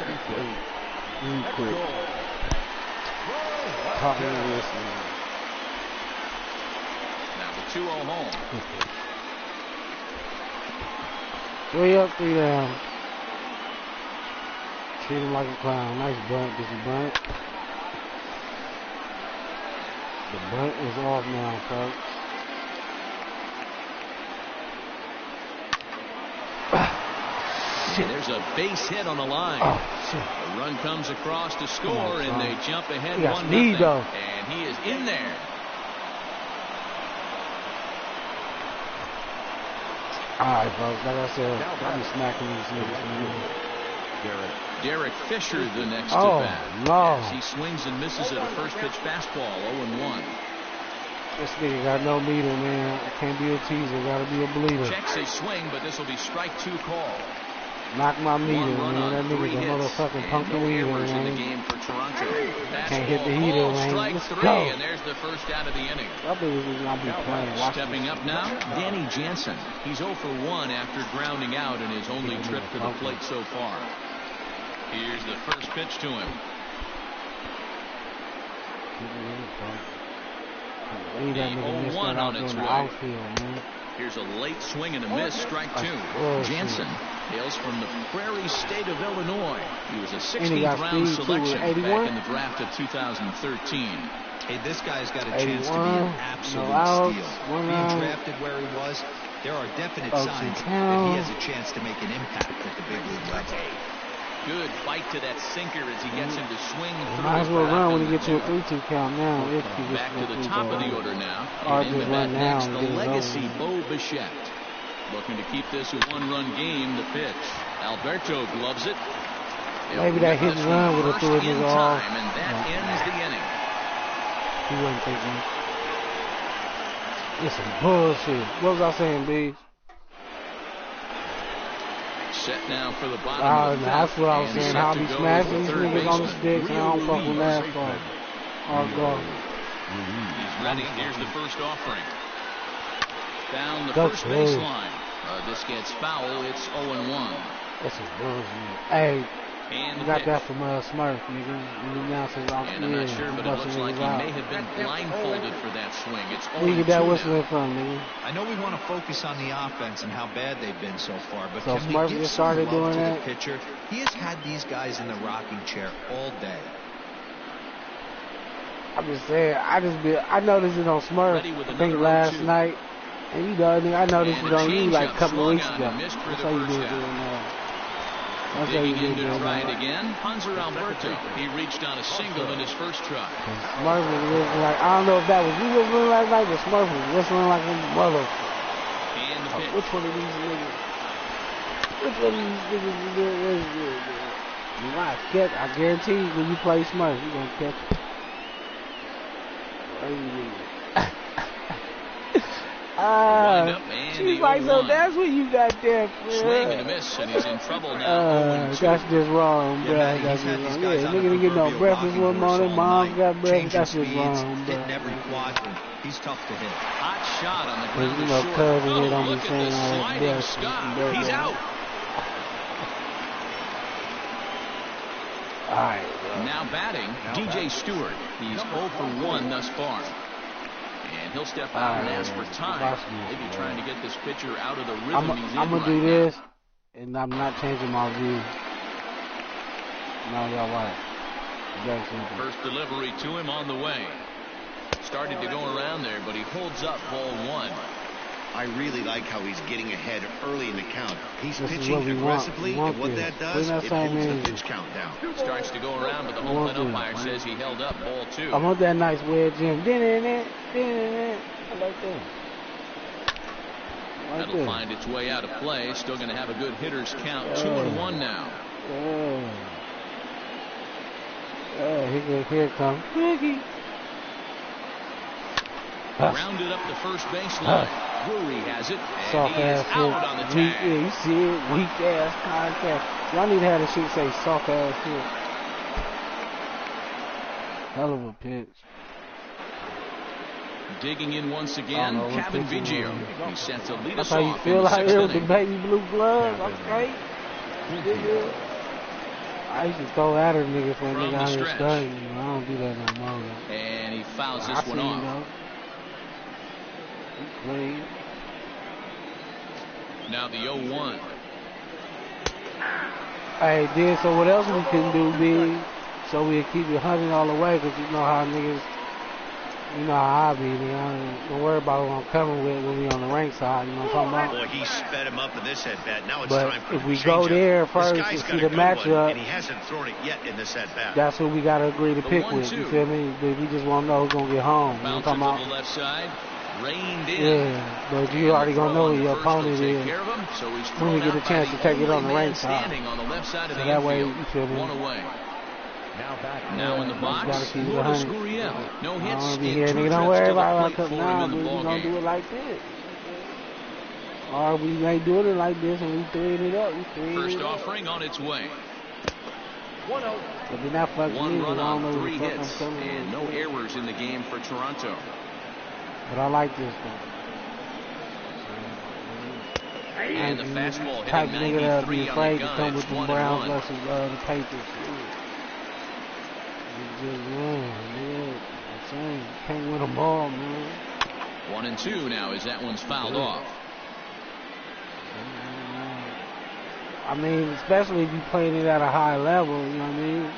Now the 2-0 home. 3 up, 3 down. Treat him like a clown. Nice bunt. Did you bunt? The bunt is off now, folks. Shit. There's a base hit on the line. Oh, shit. The run comes across to score, and they jump ahead 1-0. And he is in there. All right, folks. Like I said, I'll be smacking these niggas. Derek Fisher, the next to bat. No. As he swings and misses at a first pitch fastball, 0-1. This nigga got no meter, man. It can't be a teaser. Got to be a bleeder. Checks a swing, but this will be strike 2 call. Knock my meter, man. That nigga's a motherfucking pumpkin eater, man. In the game for Toronto. Can't hit the heater, man. Let's Strike 3, go. and there's the first out of the inning. I think this is going to be playing. Stepping up now, Danny Jansen. He's 0 for 1 after grounding out in his only trip to the plate so far. Here's the first pitch to him. The 0-1 on its way. Here's a late swing and a miss, strike 2. Jansen hails from the prairie state of Illinois. He was a 16th round selection back in the draft of 2013. Hey, this guy's got a chance to be an absolute steal. Being drafted where he was, there are definite signs that he has a chance to make an impact at the big league level. Good fight to that sinker as he gets him to swing through. Might as well run when he gets to a 3-2 count now. Back to the top of the order now. In the bat next, the legacy Bo Bichette. Looking to keep this a 1-run game. The pitch. Alberto gloves it. Maybe that hit and run would have threw it off. And that ends the inning. He wouldn't take me. It's some bullshit. What was I saying, B? Set now for the bottom of the that's what I was saying. How he smashing these niggas on the sticks, and I don't fuck with that part. He's ready. Here's the first offering. Down the first baseline. This gets foul. It's 0-1. That's a bullshit. Hey, you got that from Smurf, nigga. And I'm not sure, but it looks like he may have been blindfolded for that swing. It's 0-2. Where you get that whistling from, nigga? I know we want to focus on the offense and how bad they've been so far, but so can Smurf we give just started some love doing to that? the pitcher? He has had these guys in the rocking chair all day. I'm just saying, I noticed it on Smurf, I think last night. And you know, I noticed it on you like a couple of weeks ago. That's how you did doing that. Digging into right again, Hanser Alberto. He reached on a single in his first try. Smurf was whistling like, I don't know if that was you whistling last night, but Smurf was whistling like a motherfucker. And the pitch. Which one of these niggas? Which one of these niggas is good? You might catch. I guarantee you, when you play Smurf, you're gonna catch it. She's like, so that's what you got there, man. Swing and a miss, and he's in trouble now. That's just wrong, bro. That's just wrong. Yeah, nigga didn't get no breakfast one morning. Mom got breakfast. That's just wrong, bro. Every quadrant. He's tough to hit. Hot shot on the ground. You know, cousin, they don't be saying all that breath. He's out. All right, bro. Now batting, DJ Stewart. He's 0 for 1 thus far. And he'll step out and ask for time. Maybe trying to get this pitcher out of the rhythm he's in. I'm going to do this, and I'm not changing my view. No, y'all watch. First delivery to him on the way. Started to go around there, but he holds up ball 1. I really like how he's getting ahead early in the count. He's pitching aggressively, and what that does, it holds the pitch count down. Starts to go around, but the home plate umpire says he held up ball 2. I want that nice wedge in. I like that. That'll find its way out of play. Still going to have a good hitter's count. 2-1 now. Here it comes. Biggie. Rounded up the first baseline. Drury has it, and Soft he is ass out on the hit. tag. Yeah, you see it? Weak ass contact. Y'all need to have the shit say soft ass hit. Hell of a pitch. Digging in once again, Kevin Biggio. He set to lead us off. That's how you feel out here with the baby blue gloves. I'm straight. I used to throw at a nigga for a nigga out here studying. I don't do that no more. And he fouls this one off. Clean. Now the 0-1. Hey, then, so what else we can do, B? So we'll keep it 100 all the way, because you know how niggas, you know how I be, nigga. Don't worry about what I'm coming with when we on the rank side, you know what I'm talking about? Boy, he sped him up in this at-bat. Now it's but time for if we go there first and see the matchup, and he hasn't thrown it yet in this at-bat. That's what we got to agree to pick with, you feel me? But we just want to know who's going to get home, you know what I'm talking about? To the left side. Reined in. Yeah, but you already gonna know who your opponent is so when we get a chance to take it on the rank side. On the left side of so the that way, infield. you feel me? One away. Now in the box, Lourdes Gurriel. No hits. Nigga, don't worry about it. Now we gonna do it like this. Or we ain't doing it like this and we thread it up. First offering on its way. 1-0. But then that fucks One me. run I don't know on what 3 the fuck hits I'm coming and no errors in the game for Toronto. But I like this though. And the fastball type hitting nigga that'll be 93 afraid on to the come gun. with the Browns versus the Patriots. Just man. I'm saying, can't win them all, man. 1-2 now as that one's fouled off. I mean, especially if you playing it at a high level, you know what I mean?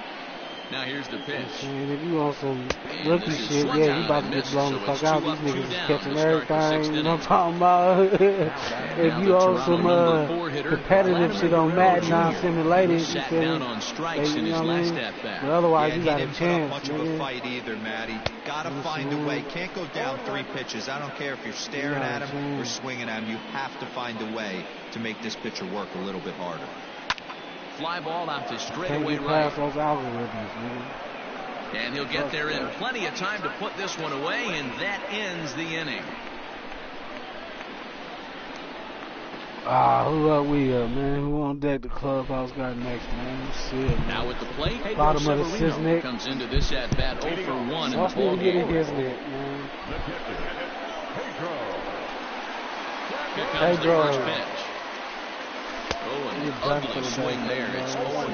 Now here's the pitch. And if you on some rookie shit, yeah, you about to get blown the fuck out. These niggas is catching everything, you know what I'm talking about? If you on some competitive shit on Madden, non-simulated, you feel me? You know what I mean? But otherwise, you got a chance, much of a fight either, Matty. Gotta find a way. Can't go down 3 pitches. I don't care if you're staring at him or swinging at him. You have to find a way to make this pitcher work a little bit harder. Fly ball out to straightaway right. Those algorithms, nigga. And he'll get there in plenty of time to put this one away, and that ends the inning. Who up we up, man? Who on deck the clubhouse got next, man? Let's see it, man. Now with the plate, Bottom of the Cisnick comes into this at bat 0 for 1 in the ball game. His net, man. Here comes the first pitch. Oh, an ugly swing there. It's 0-1.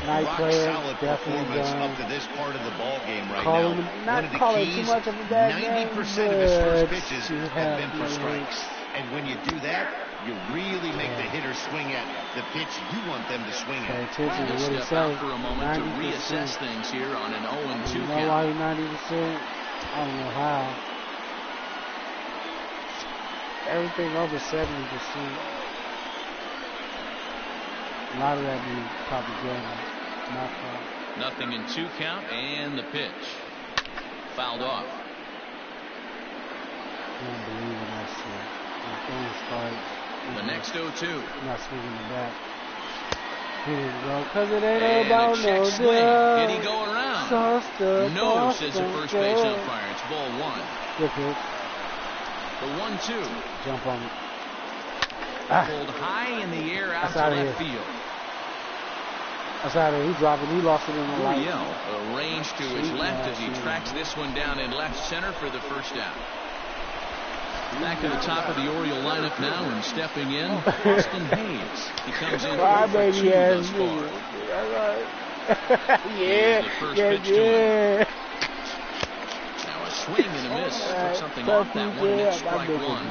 Nice player, solid performance up to this part of the ball game right now. One of the keys, 90% of his first pitches have been for strikes. And when you do that, you really make the hitter swing at the pitch you want them to swing at. He'll step out for a moment to reassess things here on an 0-2 count. You know why 90%? I don't know how. Everything over 70%. A lot of that be propaganda. Not fun. Nothing in 2 count and the pitch. Fouled off. I don't believe in that shit. The next 0-2. Not swinging the bat. Here we go. Cause it ain't and about a check no swing. dub. Did he go around? No, says the first base umpire. It's ball 1. Good pitch. The 1-2. Jump on it. Pulled high in the air out to left field. That's out of here. He dropped it. He lost it in the light. Gurriel arranged to his left as he tracks this one down in left center for the first out. Back to the top of the Oriole lineup now and stepping in, Austin Hayes. He comes in for 2 thus far. Yeah, the first pitch to him. Now a swing and a miss. Took something off that one, and it's strike 1.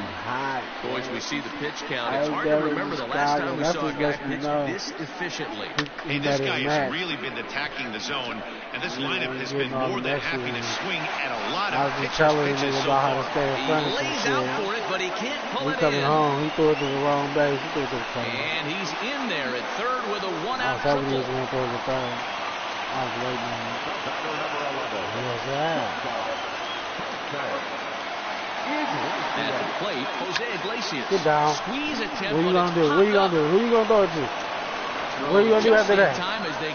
Boys, we see the pitch count. It's hard to remember the last time we saw a guy pitch this efficiently. Hey, this guy has really been attacking the zone, and this lineup has been more than happy to swing at a lot of pitches so far. He lays out for it, but he can't pull it in. Coming home, he threw it to the wrong base. He threw it to the corner. And he's in there at third with a 1-out triple. triple. I was waiting on him. What's that? At the plate, Jose Iglesias. Get down. Squeeze attempt. What are you gonna do? What are you gonna do? Who you gonna throw it to? throw. What are you going to do after that?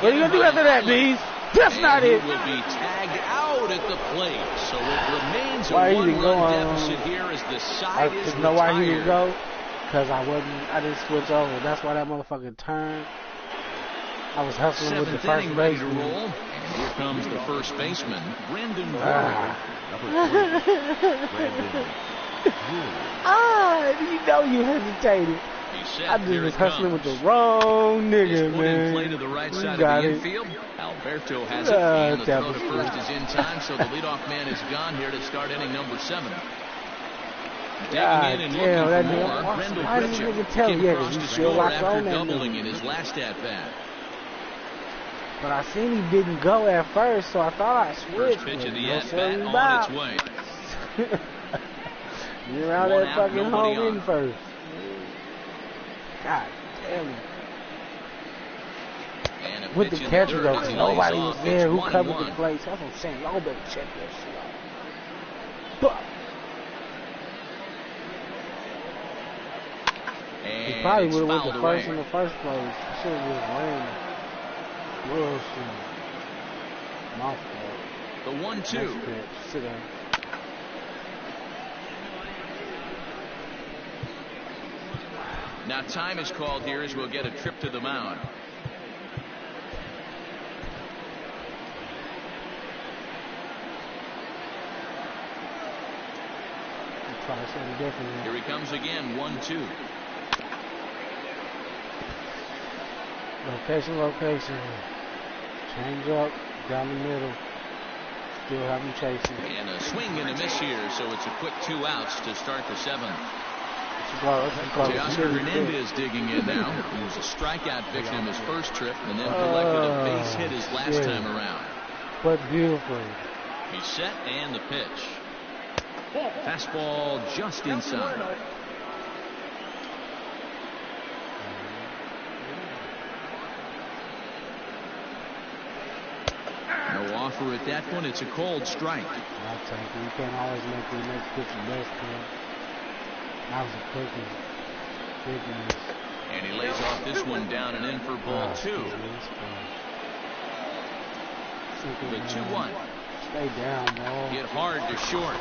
What are you going to do after that, Bees? That's not it. He will be tagged out at the plate. So it remains Why a he didn't one-run go deficit here as the side is retired. You know why he didn't retired. go? Because I didn't switch over. That's why that motherfucker turned. I was hustling with the first baseman. And here comes the first baseman, Brandon Number 3, Brandon. You know you hesitated. I just was hustling with the wrong nigga, put man. in play to the right side got of the it. infield. Alberto has it, and the throw to first is in time, so the leadoff man is gone here to start inning number 7. God Digging in and damn, looking that for more, nigga. Brendel Why did this Pritchard nigga tell came me? Yeah, across because to he still score locked after on that doubling nigga. in his last at-bat. But I seen he didn't go at first, so I thought I switched. First pitch of the No at-bat sorry on about. its way. You're around One that out, fucking nobody home on. in first. God damn it. And a With the pitch in catcher third though, as 'cause he nobody lays was off. there. It's Who covered 1-1. the plate? That's what I'm saying. Y'all better check that shit out. But he probably would have went to first in the first place. That shit was random. Bullshit. My fault. The 1-2. Next pitch. Sit down. Now time is called here as we'll get a trip to the mound. Try something different here. Here he comes again, 1-2. Location. Change up down the middle. Still have him chasing. And a swing and a miss here, so it's a quick 2 outs to start the 7th. Teoscar Hernandez digging in now. He was a strikeout victim his first trip and then collected a base hit his last time around. But beautiful. He's set and the pitch. Fastball just inside. No offer at that one. It's a cold strike. I'll take it. You can't always make the next pitch the best pitch. That was a quickie. And he lays off this one down and in for ball 2. The 2-1. Stay down, ball. Hit hard to short.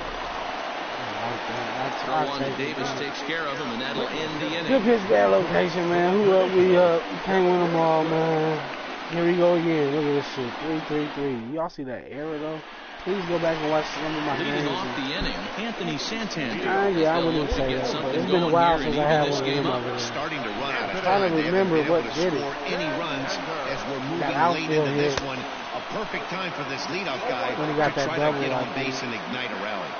Throw on to Davis takes care of him, and that'll end the inning. Good pitch, bad location, man. Who up? We up. We can't win them all, man. Here we go again. Look at this shit. 3-3-3. Y'all see that error, though? Please go back and watch some of my Leading games. off the inning, Anthony Santander. Yeah, I wouldn't say that, but it's been a while since I had one of them over there. Starting to run out of I'm trying time. to remember what did it. Any runs as we're moving That late outfield into this hit. one. A perfect time for this leadoff guy When he got to that try double, to get I on think. base and ignite a rally.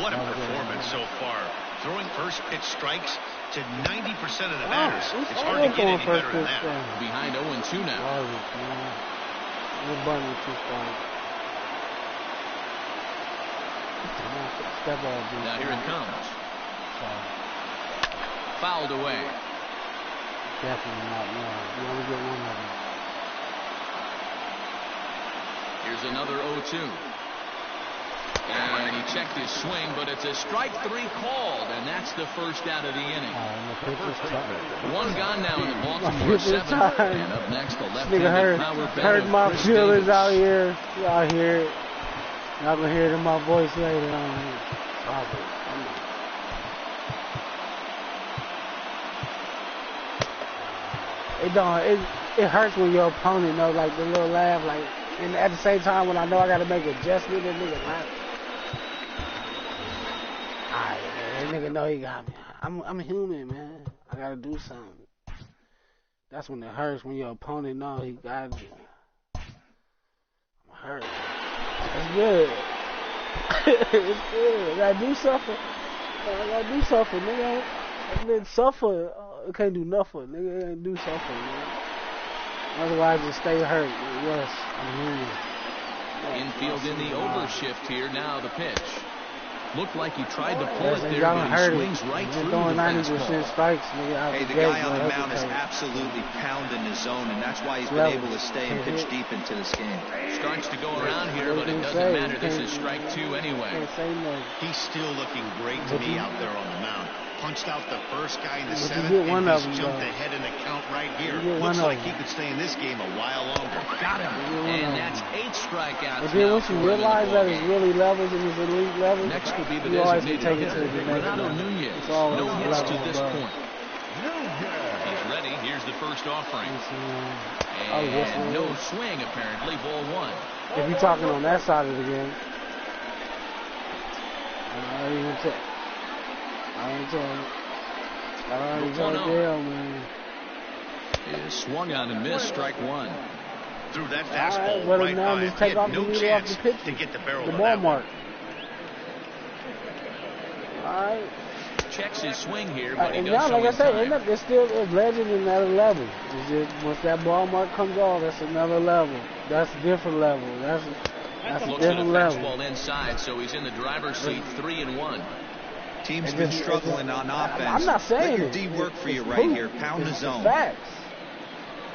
What a performance so far. Throwing first pitch strikes to 90% of the batters. It's hard to get any better than that. Behind 0-2 now. Now here it comes. Fouled away. Definitely not. No. You only get one of them. Here's another 0-2. And he checked his swing, but it's a strike 3 called, and that's the first out of the inning. One gone now in the Baltimore 7th. And up next, the left-handed power hurt my Chris feelings Davis. out here. Y'all hear it. Y'all gonna hear it in my voice later on. It hurts when your opponent knows, like the little laugh, like, and at the same time when I know I gotta make adjustment, that nigga laugh. Alright, man, that nigga know he got me. I'm human, man. I gotta do something. That's when it hurts, when your opponent know he got you. I'm hurt. It's good. It's good. I gotta do something. Nigga. I didn't suffer. I can't do nothing, nigga. I ain't do something, man. Otherwise, just stay hurt. Yes, I'm human. Infield in the overshift here. Now the pitch. Looked like he tried to pull it there, y'all but he hurt swings right it. through Throwing the 90% fastball. strikes, nigga. Hey, the guy on the mound is absolutely pounding his zone, and that's why he's been able to stay and pitch deep into this game. Starts to go around here, but it doesn't matter. This is strike 2 anyway. He's still looking great to me out there on the mound. punched out the first guy in the But seventh, you get one and of he's them, jumped though. ahead in the count right here. You get one Looks of like them. he could stay in this game a while longer. Got him. And And that's 8 strikeouts. And then now once you for him in the realize that it's ballgame. really levels and it's elite levels, Next will be the you always can designated take it to hitter, the next Renato level. Nunez. It's always No a hits to level this above. point. He's ready. Here's the first offering. Oh, yes, And it no is. swing, apparently. Ball 1. If you're talking on that side of the game, I ain't even tell. I ain't telling. I ain't telling damn, man. Is swung on and missed. Strike 1. Threw that All fastball right, but right now by just him. take He off had the no needle off chance the pitch, to get the barrel the of ball that mark. one. All right. Checks his swing here, but he And does now, so like I in said, time. it's still a legend in another level. It's just, once that ball mark comes off, that's another level. That's a different level. That's a Looks at a different level. fastball inside, so he's in the driver's seat, 3-1. Team's been struggling on offense. I'm not saying Let your it. D work for you It's right proof. here. Pound the It's zone. facts.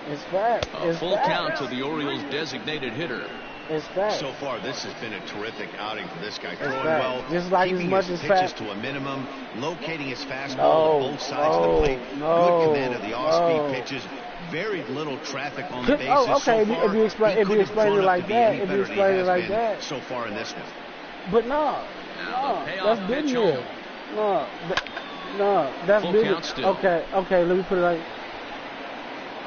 It's facts. A It's full facts. count to the Orioles' designated hitter. It's facts. So far, this has been a terrific outing for this guy. Throwing facts. well, Just like keeping as much his as pitches fact. to a minimum, locating his fastball No, on both sides of the plate. no, Good command of the off-speed no. pitches. Very little traffic on the bases. Oh, okay. So If far, you explain, he if you couldn't explain have it grown up like to be that, any if better you than explain he it has like been that, so far in this one. but no, Now no, the payoff that's been pitch here. home. No, that's Full been count still. Okay. Let me put it like.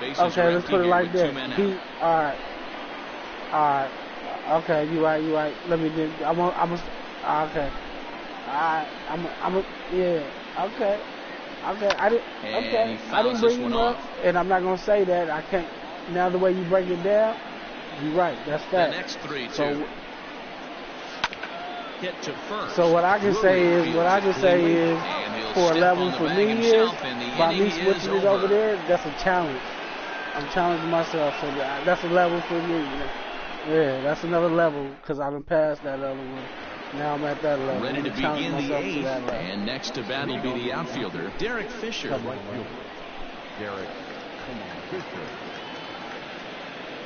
Bases Okay, are let's empty put it here like with 2 that. men He, out. all right. Okay, you right. Let me do. I'm okay. Yeah. Okay. I didn't. And Okay. he I fouls didn't this bring one him up, off. and I'm not gonna say that. I can't. Now the way you break it down, you're right. That's The that. next 3-2. So, hit to first. so what I can say is, And he'll for a step level on the for bag me is, himself, and the by me inning is switching it over over. there, that's a challenge. I'm challenging myself, so that's a level for me. Yeah, that's another level, because I done passed that other one. Now I'm at that level. Ready to I'm challenging begin the myself to 8th, that level. and next to bat will be the outfielder, Derek Fisher. Derek Fisher.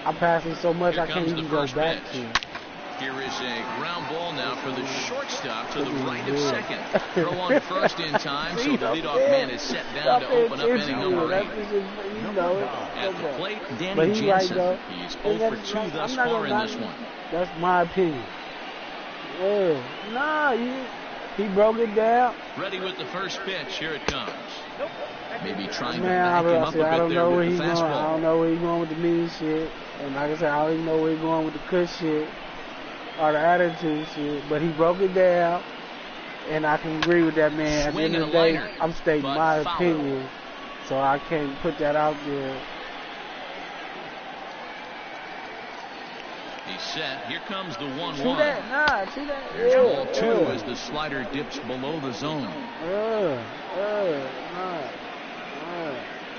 I'm passing so much Here I can't comes the even go first back pitch. to it. Here is a ground ball now for the shortstop to the right of second. Throw on to first in time, so the leadoff man is set down to open up inning number 8. At the plate, Danny But he's right, Jansen. though. He's 0 for 2 thus far in this one. That's my opinion. Yeah. Nah, he broke it down. Ready with the first pitch. Here it comes. Maybe trying to Man, back him up a I bit don't there know where with he's the going. I fastball. don't know where he's going with the mean shit. And like I said, I don't even know where he's going with the cush shit or the attitude shit. But he broke it down, and I can agree with that man. At the end of the day, I'm stating my opinion, so I can't put that out there. He's set. Here comes the 1-1. See that? Nah, see that? There's ball 2 yeah. as the slider dips below the zone.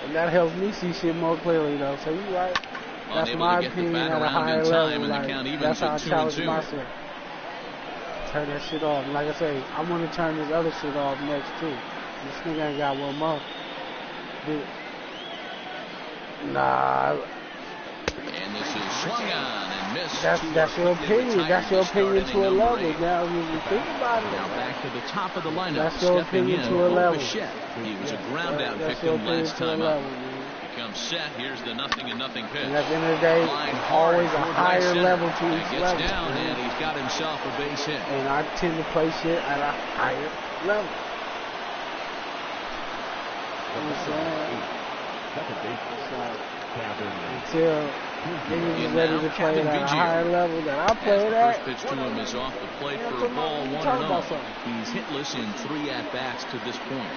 And that helps me see shit more clearly, though. So you're right. That's Unable my to get the opinion bat at a around higher in time, level. and the Like, count evens that's how I at 2-2. challenge myself. Turn that shit off. And like I say, I'm gonna turn this other shit off next too. This nigga ain't got one more. Nah. And this is swung on and missed. That's your opinion. That's your opinion to a level. Now, when you think about it. Now back to the top of the lineup. That's your Stepping opinion in, to a level. Bichette. He was a ground out That's your victim opinion last to a time level, out. man. He comes set. Here's the 0-0 pitch. And at the end of the day, Flying it's hard always a toward right higher center. level to And each gets level. down, man. and he's got himself a base hit. And I tend to play shit at a higher level. You know what I'm saying? Second baseman, Kevin. Until niggas is ready to play it at a higher level that I play As it the at. first pitch to him is off the plate Yeah, for a come ball on, 1-0. talk about something. He's hitless in 3 at-bats to this point.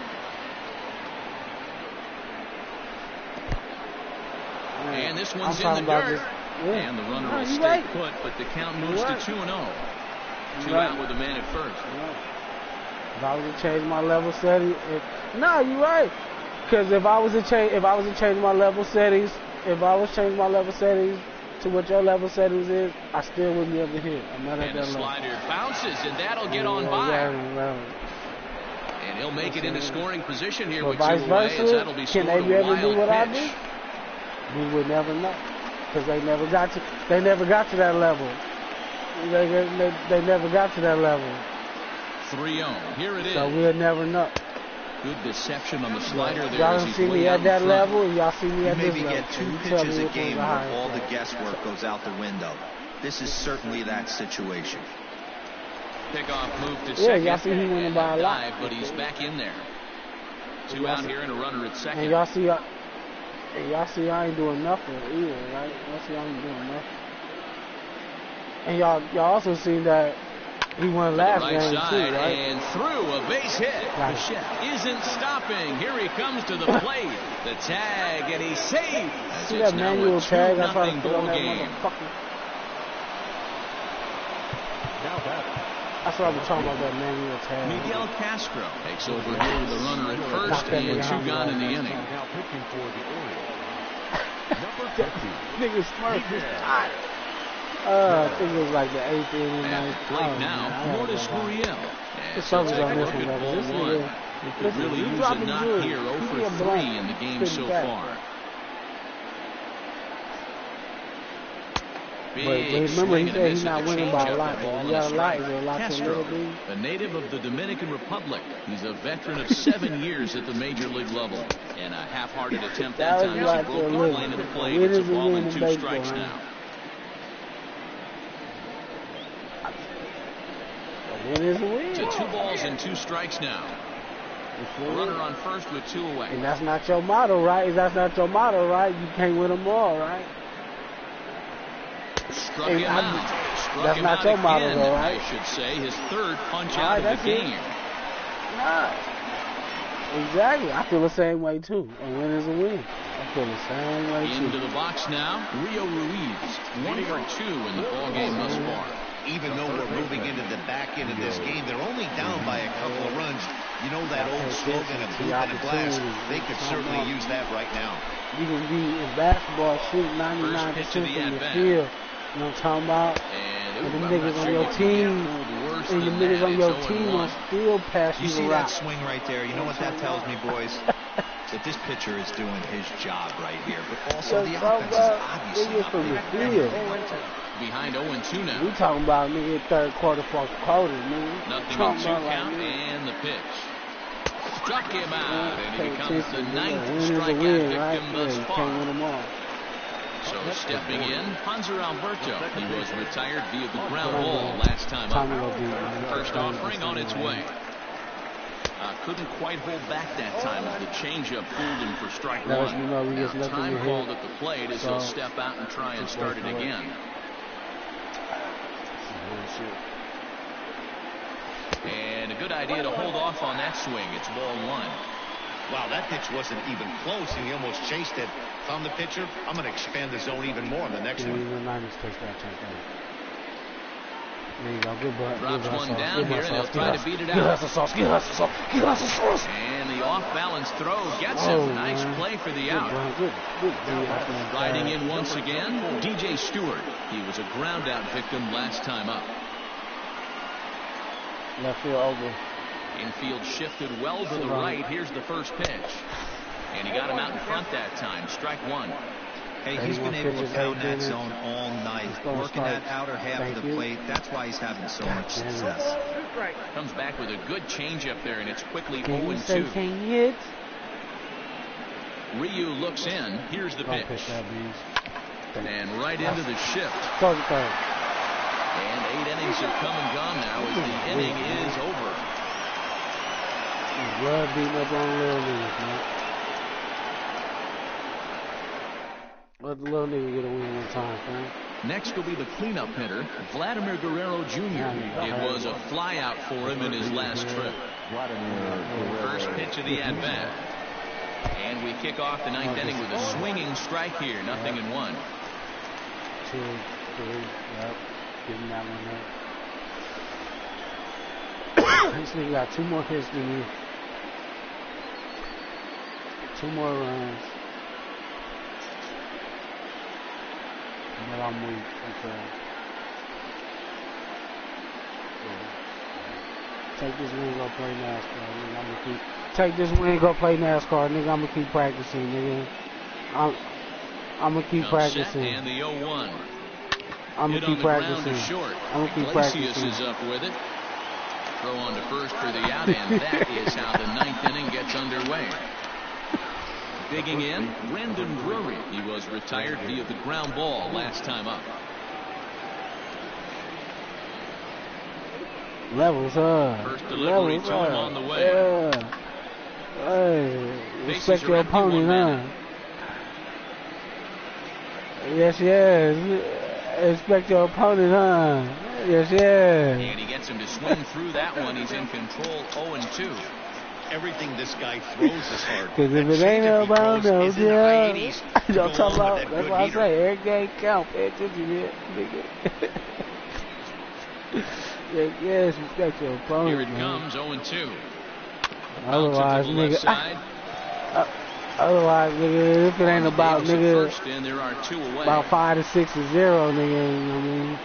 Man, And this I'm one's in talking the about dirt. this. Yeah. And the runner No, will you stay right. put, but the count moves You to right. 2-0. You Two right. out with a man at first. If I was to change my level setting, no, you're right. Because if I was to change my level settings, if I was changing my level settings to what your level settings is, I still wouldn't be able to hit. I'm not at And that the level. slider bounces, and that'll get on by. And he'll make it into scoring position here But with 2 vice away, as versa, that'll be can scored they be a able to do wild what I pitch. do? We would never know, because they never got to that level. They never got to that level. 3-0. Here it is. So we'll never know. Good deception on the slider there. Y'all see me at that level, and y'all see me at this level. You maybe get 2 pitches a game where all the guesswork goes out the window. This is certainly that situation. Pickoff move to second. Yeah, y'all see he winning by a lot. Dive, but he's back in there. 2 out here and a runner at second. And y'all see I ain't doing nothing either, right? Y'all see I ain't doing nothing. And y'all also seen that he won last game too, right? And through a base hit. Bichette isn't stopping. Here he comes to the plate. The tag, and he's safe. See that manual tag? I tried to put on that motherfucker. That's what I've been talking about, that manual tag. Miguel Castro takes over here with the runner at first and 2 gone in the inning. Now pitching for the Orioles. Number 50. Nigga Smurf is hot. I think it was like the 8th inning. At the plate now, Lourdes Gurriel. It's something on this one, ball one. He could really use a knock here, 0 for 3 in the game so far. But remember, he said he's not winning by a lot. You got a lot, is a lot to little bit. A native of the Dominican Republic. He's a veteran of 7 years at the major league level. And a half-hearted attempt that time as he broke the plane to the plate. It's a ball and 2 strikes now. It is a win. To 2 balls and 2 strikes now. Runner on first with 2 away. And that's not your motto, right? That's not your motto, right? You can't win them all, right? Struck him out. That's not your motto, though, right? I should say his 3rd punch out of the game. Nah. Exactly. I feel the same way, too. A win is a win. I feel the same way, too. Into the box now, Rio Ruiz. 1 for 2 in the ballgame thus far. Even though we're moving into the back end of this game, they're only down by a couple of runs. You know that old slogan of booth and a glass. They could certainly use that right now. You can be in basketball, shoot 99% from the field. You know what I'm talking about? And the niggas on your team, and the niggas on your team will still pass you the rock. You see that swing right there? You know what that tells me, boys? That this pitcher is doing his job right here, but also the offense is obviously from the field. Behind 0-2 now. We talking about nigga 3rd quarter, 4th quarter, nigga. Nothing in 2 count and the pitch. Struck him out, and he becomes the 9th strikeout victim thus far. Can't win them all. So stepping in, Hanser Alberto. He was retired via the ground ball last time up. First offering on its way. Couldn't quite hold back that time as the changeup fooled him for strike 1. Now, time called at the plate as he'll step out and try and start it again. And a good idea to hold off on that swing. It's ball 1. Wow, that pitch wasn't even close, and he almost chased it. If I'm the pitcher, I'm going to expand the zone even more on the next one. There you go, good butt. Drops one down here, and he'll try to beat it out. And the off-balance throw gets him. Nice play for the out. Riding in once again, DJ Stewart. He was a ground-out victim last time up. Left field over. Infield shifted well to the right. Here's the first pitch. And he got him out in front that time. Strike 1. Hey, he's been able to pound that zone all night, working that outer half of the plate. That's why he's having so much success. Comes back with a good changeup there, and it's quickly 0-2. Ryu looks in. Here's the pitch. And right into the shift. And 8 innings have come and gone now as the inning is over. Blood beating up on little niggas, man. Let the little nigga get a win one time, man. Next will be the cleanup hitter, Vladimir Guerrero Jr. It was a flyout for him in his last trip. First pitch of the at-bat. And we kick off the 9th inning with a swinging strike here. 0-1. 2, 3, yep. Getting that one up. This nigga got 2 more hits than me. 2 more runs. But I'm weak. Okay. Take this win, go play NASCAR, nigga. I'm gonna keep. Take this win, go play NASCAR, nigga. I'm gonna keep practicing, nigga. I'm gonna keep practicing. And the 0-1. I'm gonna keep practicing. I'm gonna keep practicing. Iglesias is up with it. Throw on to first for the out, and that is how the 9th inning gets underway. Digging in, Brandon Drury. He was retired via the ground ball last time up. Levels up. First delivery to him on the way. Yeah. Hey, respect your opponent, huh? Yes, yes. Respect your opponent, huh? Yes, yes. And he gets him to swing through that one. He's in control, 0-2. Everything this guy throws is hard. Because if it ain't about no, yeah. You don't talk about, that that's good why I heater. say every game count. Pay attention, nigga. Yes, respect your opponent. Here it man. comes, 0-2. Otherwise, To the left nigga. side. Otherwise, nigga, if it ain't about, nigga, First, and there are 2 away. about 5 to 6 to 0, nigga, you know what I mean?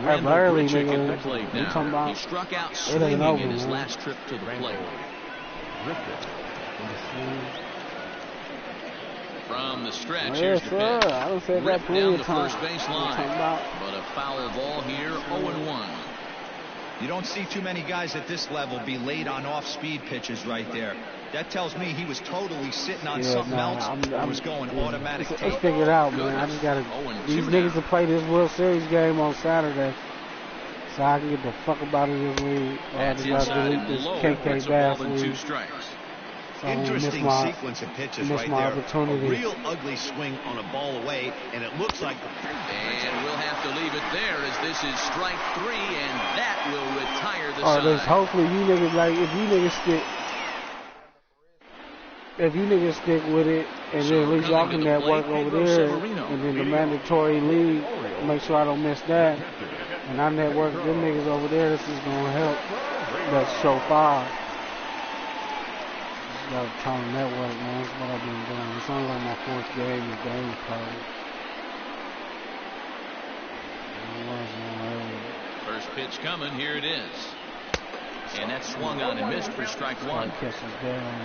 Randall early, Grichuk nigga. at the plate You talking now. about- He struck out ain't swinging over, in his man. last trip to the plate. From the stretch, Oh, here's yes, the sir. pitch. I done said that Ripped plenty down of the times. first base You line. talking about- But a foul ball here, 0-1. You don't see too many guys at this level be late on off-speed pitches right there. That tells me he was totally sitting on something else or was going automatic Let's tape. figure it out, man. I just gotta. 0-2 These now. niggas to play this World Series game on Saturday, so I can get the fuck up out of this league. I That's just gotta inside delete and this low. KK Puts a ball Bass in 2 league. strikes. So I don't miss Interesting my sequence of pitches miss right my there. opportunity. A real ugly swing on a ball away, and it looks like. And we'll have to leave it there as this is strike 3, and that will retire the Or this, side. hopefully you niggas like if you niggas stick with it, and then at least y'all can network over there, and then the mandatory league, make sure I don't miss that, and I network them niggas over there. This is gonna help. That's show 5. Just trying to network, man. That's what I've been doing. It's only like my 4th game of game played. First pitch coming, here it is. And that swung on and missed for strike 1. Catches down.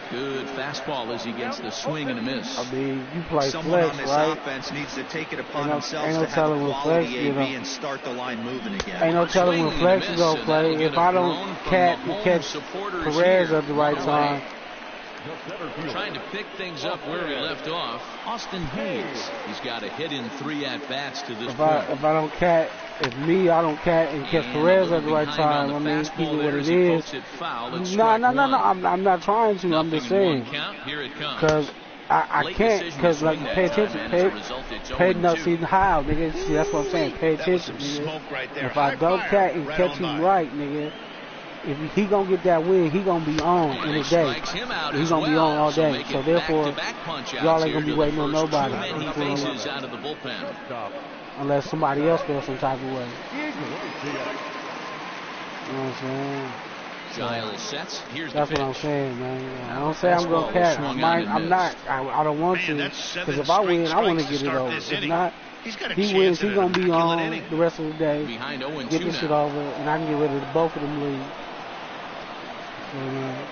Good fastball as he gets the swing and a miss. I mean, you play Someone flex, on this right? offense needs to take it upon Ain't no themselves to have telling a with quality flex, AB you know. and start the line moving again. Ain't no telling when Swing and a flex is miss, gonna and play. that'll get If a I groan don't from catch the home catch supporters Perez here. at the right One time. away. Trying to pick things up where he left off. Austin Hayes. He's got a hit in 3 at-bats to this point. If I don't catch, if me, I don't catch and catch And Perez a at the little right behind on time. the I mean, keep fastball it what there it as he is. pokes it foul at No. strike 1. I'm not trying to. I'm Nothing just in saying. 1 count. Here it comes. Cause I Late can't, decision to because like swing that pay time, attention, and as a result, it's pay no 0-2. see how nigga. See, that's what I'm saying. Pay That was attention, some nigga. smoke right there. If I High don't fire, catch and right catch on him by. right, nigga, if he gonna get that win, he gonna be on in And the he day. strikes him out He's as gonna be well. on all So day. make So it therefore, back-to-back punch-outs y'all ain't here gonna be to the waiting on first nobody. 2 men he That's what I'm faces saying. out of the bullpen. Unless somebody else feels some type of way. You know what I'm saying? Giles sets. Here's That's the pitch. what I'm saying, man. I Now don't say I'm fastball gonna catch. swung I on might. and I'm missed. not. I don't want Man, to. that's 7 Because if I win, straight I want to strikes get to it start over. this If inning. not, He's got a he chance wins. at He's an gonna be immaculate on inning. the rest of the day. Behind 0-2 Get this shit now. over, and I can get rid of both of them leagues.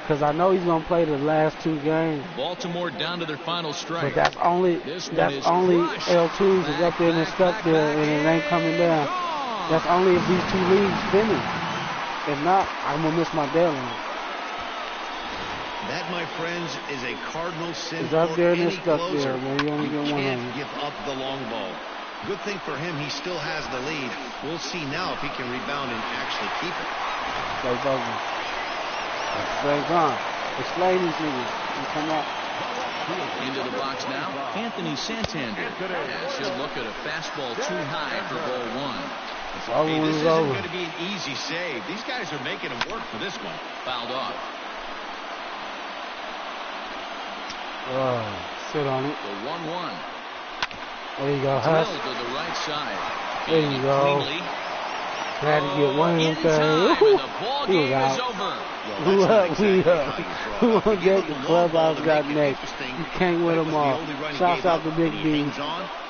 Because I know he's gonna play the last 2 games. Baltimore down to their final strike. But that's only This one that's is only crushed. L2s is up there and it's stuck there and it ain't coming down. Gone. That's only if these 2 leagues finish. If not, I'm gonna miss my deadline. That, my friends, is a cardinal sin It's up for there and any it's stuck closer. there, man. You only You get one of can't them. give up the long ball. Good thing for him, he still has the lead. We'll see now if he can rebound and actually keep it. Stay focused. At the same time, explain these niggas. You come out. Into the box now, Anthony Santander. As he'll look at a fastball too high for ball 1. It's over Hey, when this it's isn't over. going to be an easy save. These guys are making him work for this one. Fouled off. Sit on it. The 1-1. There you go, Drilled Huss. to the right side. There you go. Cleanly. Had to get one of them In time, and things. the ball He was game is out. over. Who up? We up. Who on deck? The clubhouse got next. You can't win them all. Shouts out to Big B.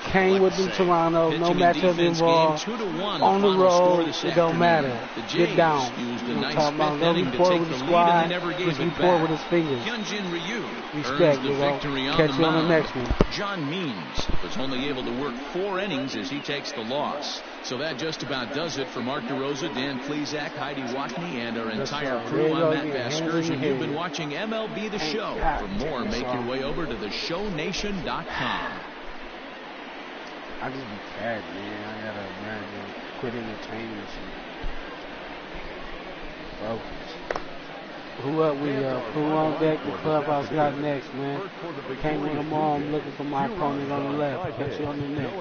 Came with them Toronto. No Pitching and matchup defense involved. game 2-1. On the final score road, this it don't afternoon. matter. The Get Jays down. used a You nice talking about fifth no inning to report take with the the lead, squad. and they never gave Just it report back. with his fingers. Hyunjin Ryu Respect, earns the you know. victory on Catch the you on the mound. next one. John Means was only able to work 4 innings as he takes the loss. So that just about does it for Mark DeRosa, Dan Plesac, Heidi Watney, and our entire crew. I'm Matt Vasgersian, and you've been watching MLB The Show. For more, make your way over to theshownation.com. I just be tired, man. I gotta imagine quit entertaining shit. Focus. Who up we up? Who on deck? The clubhouse got next, man. Can't win them all. I'm looking for my opponent on the left. Catch you on the next.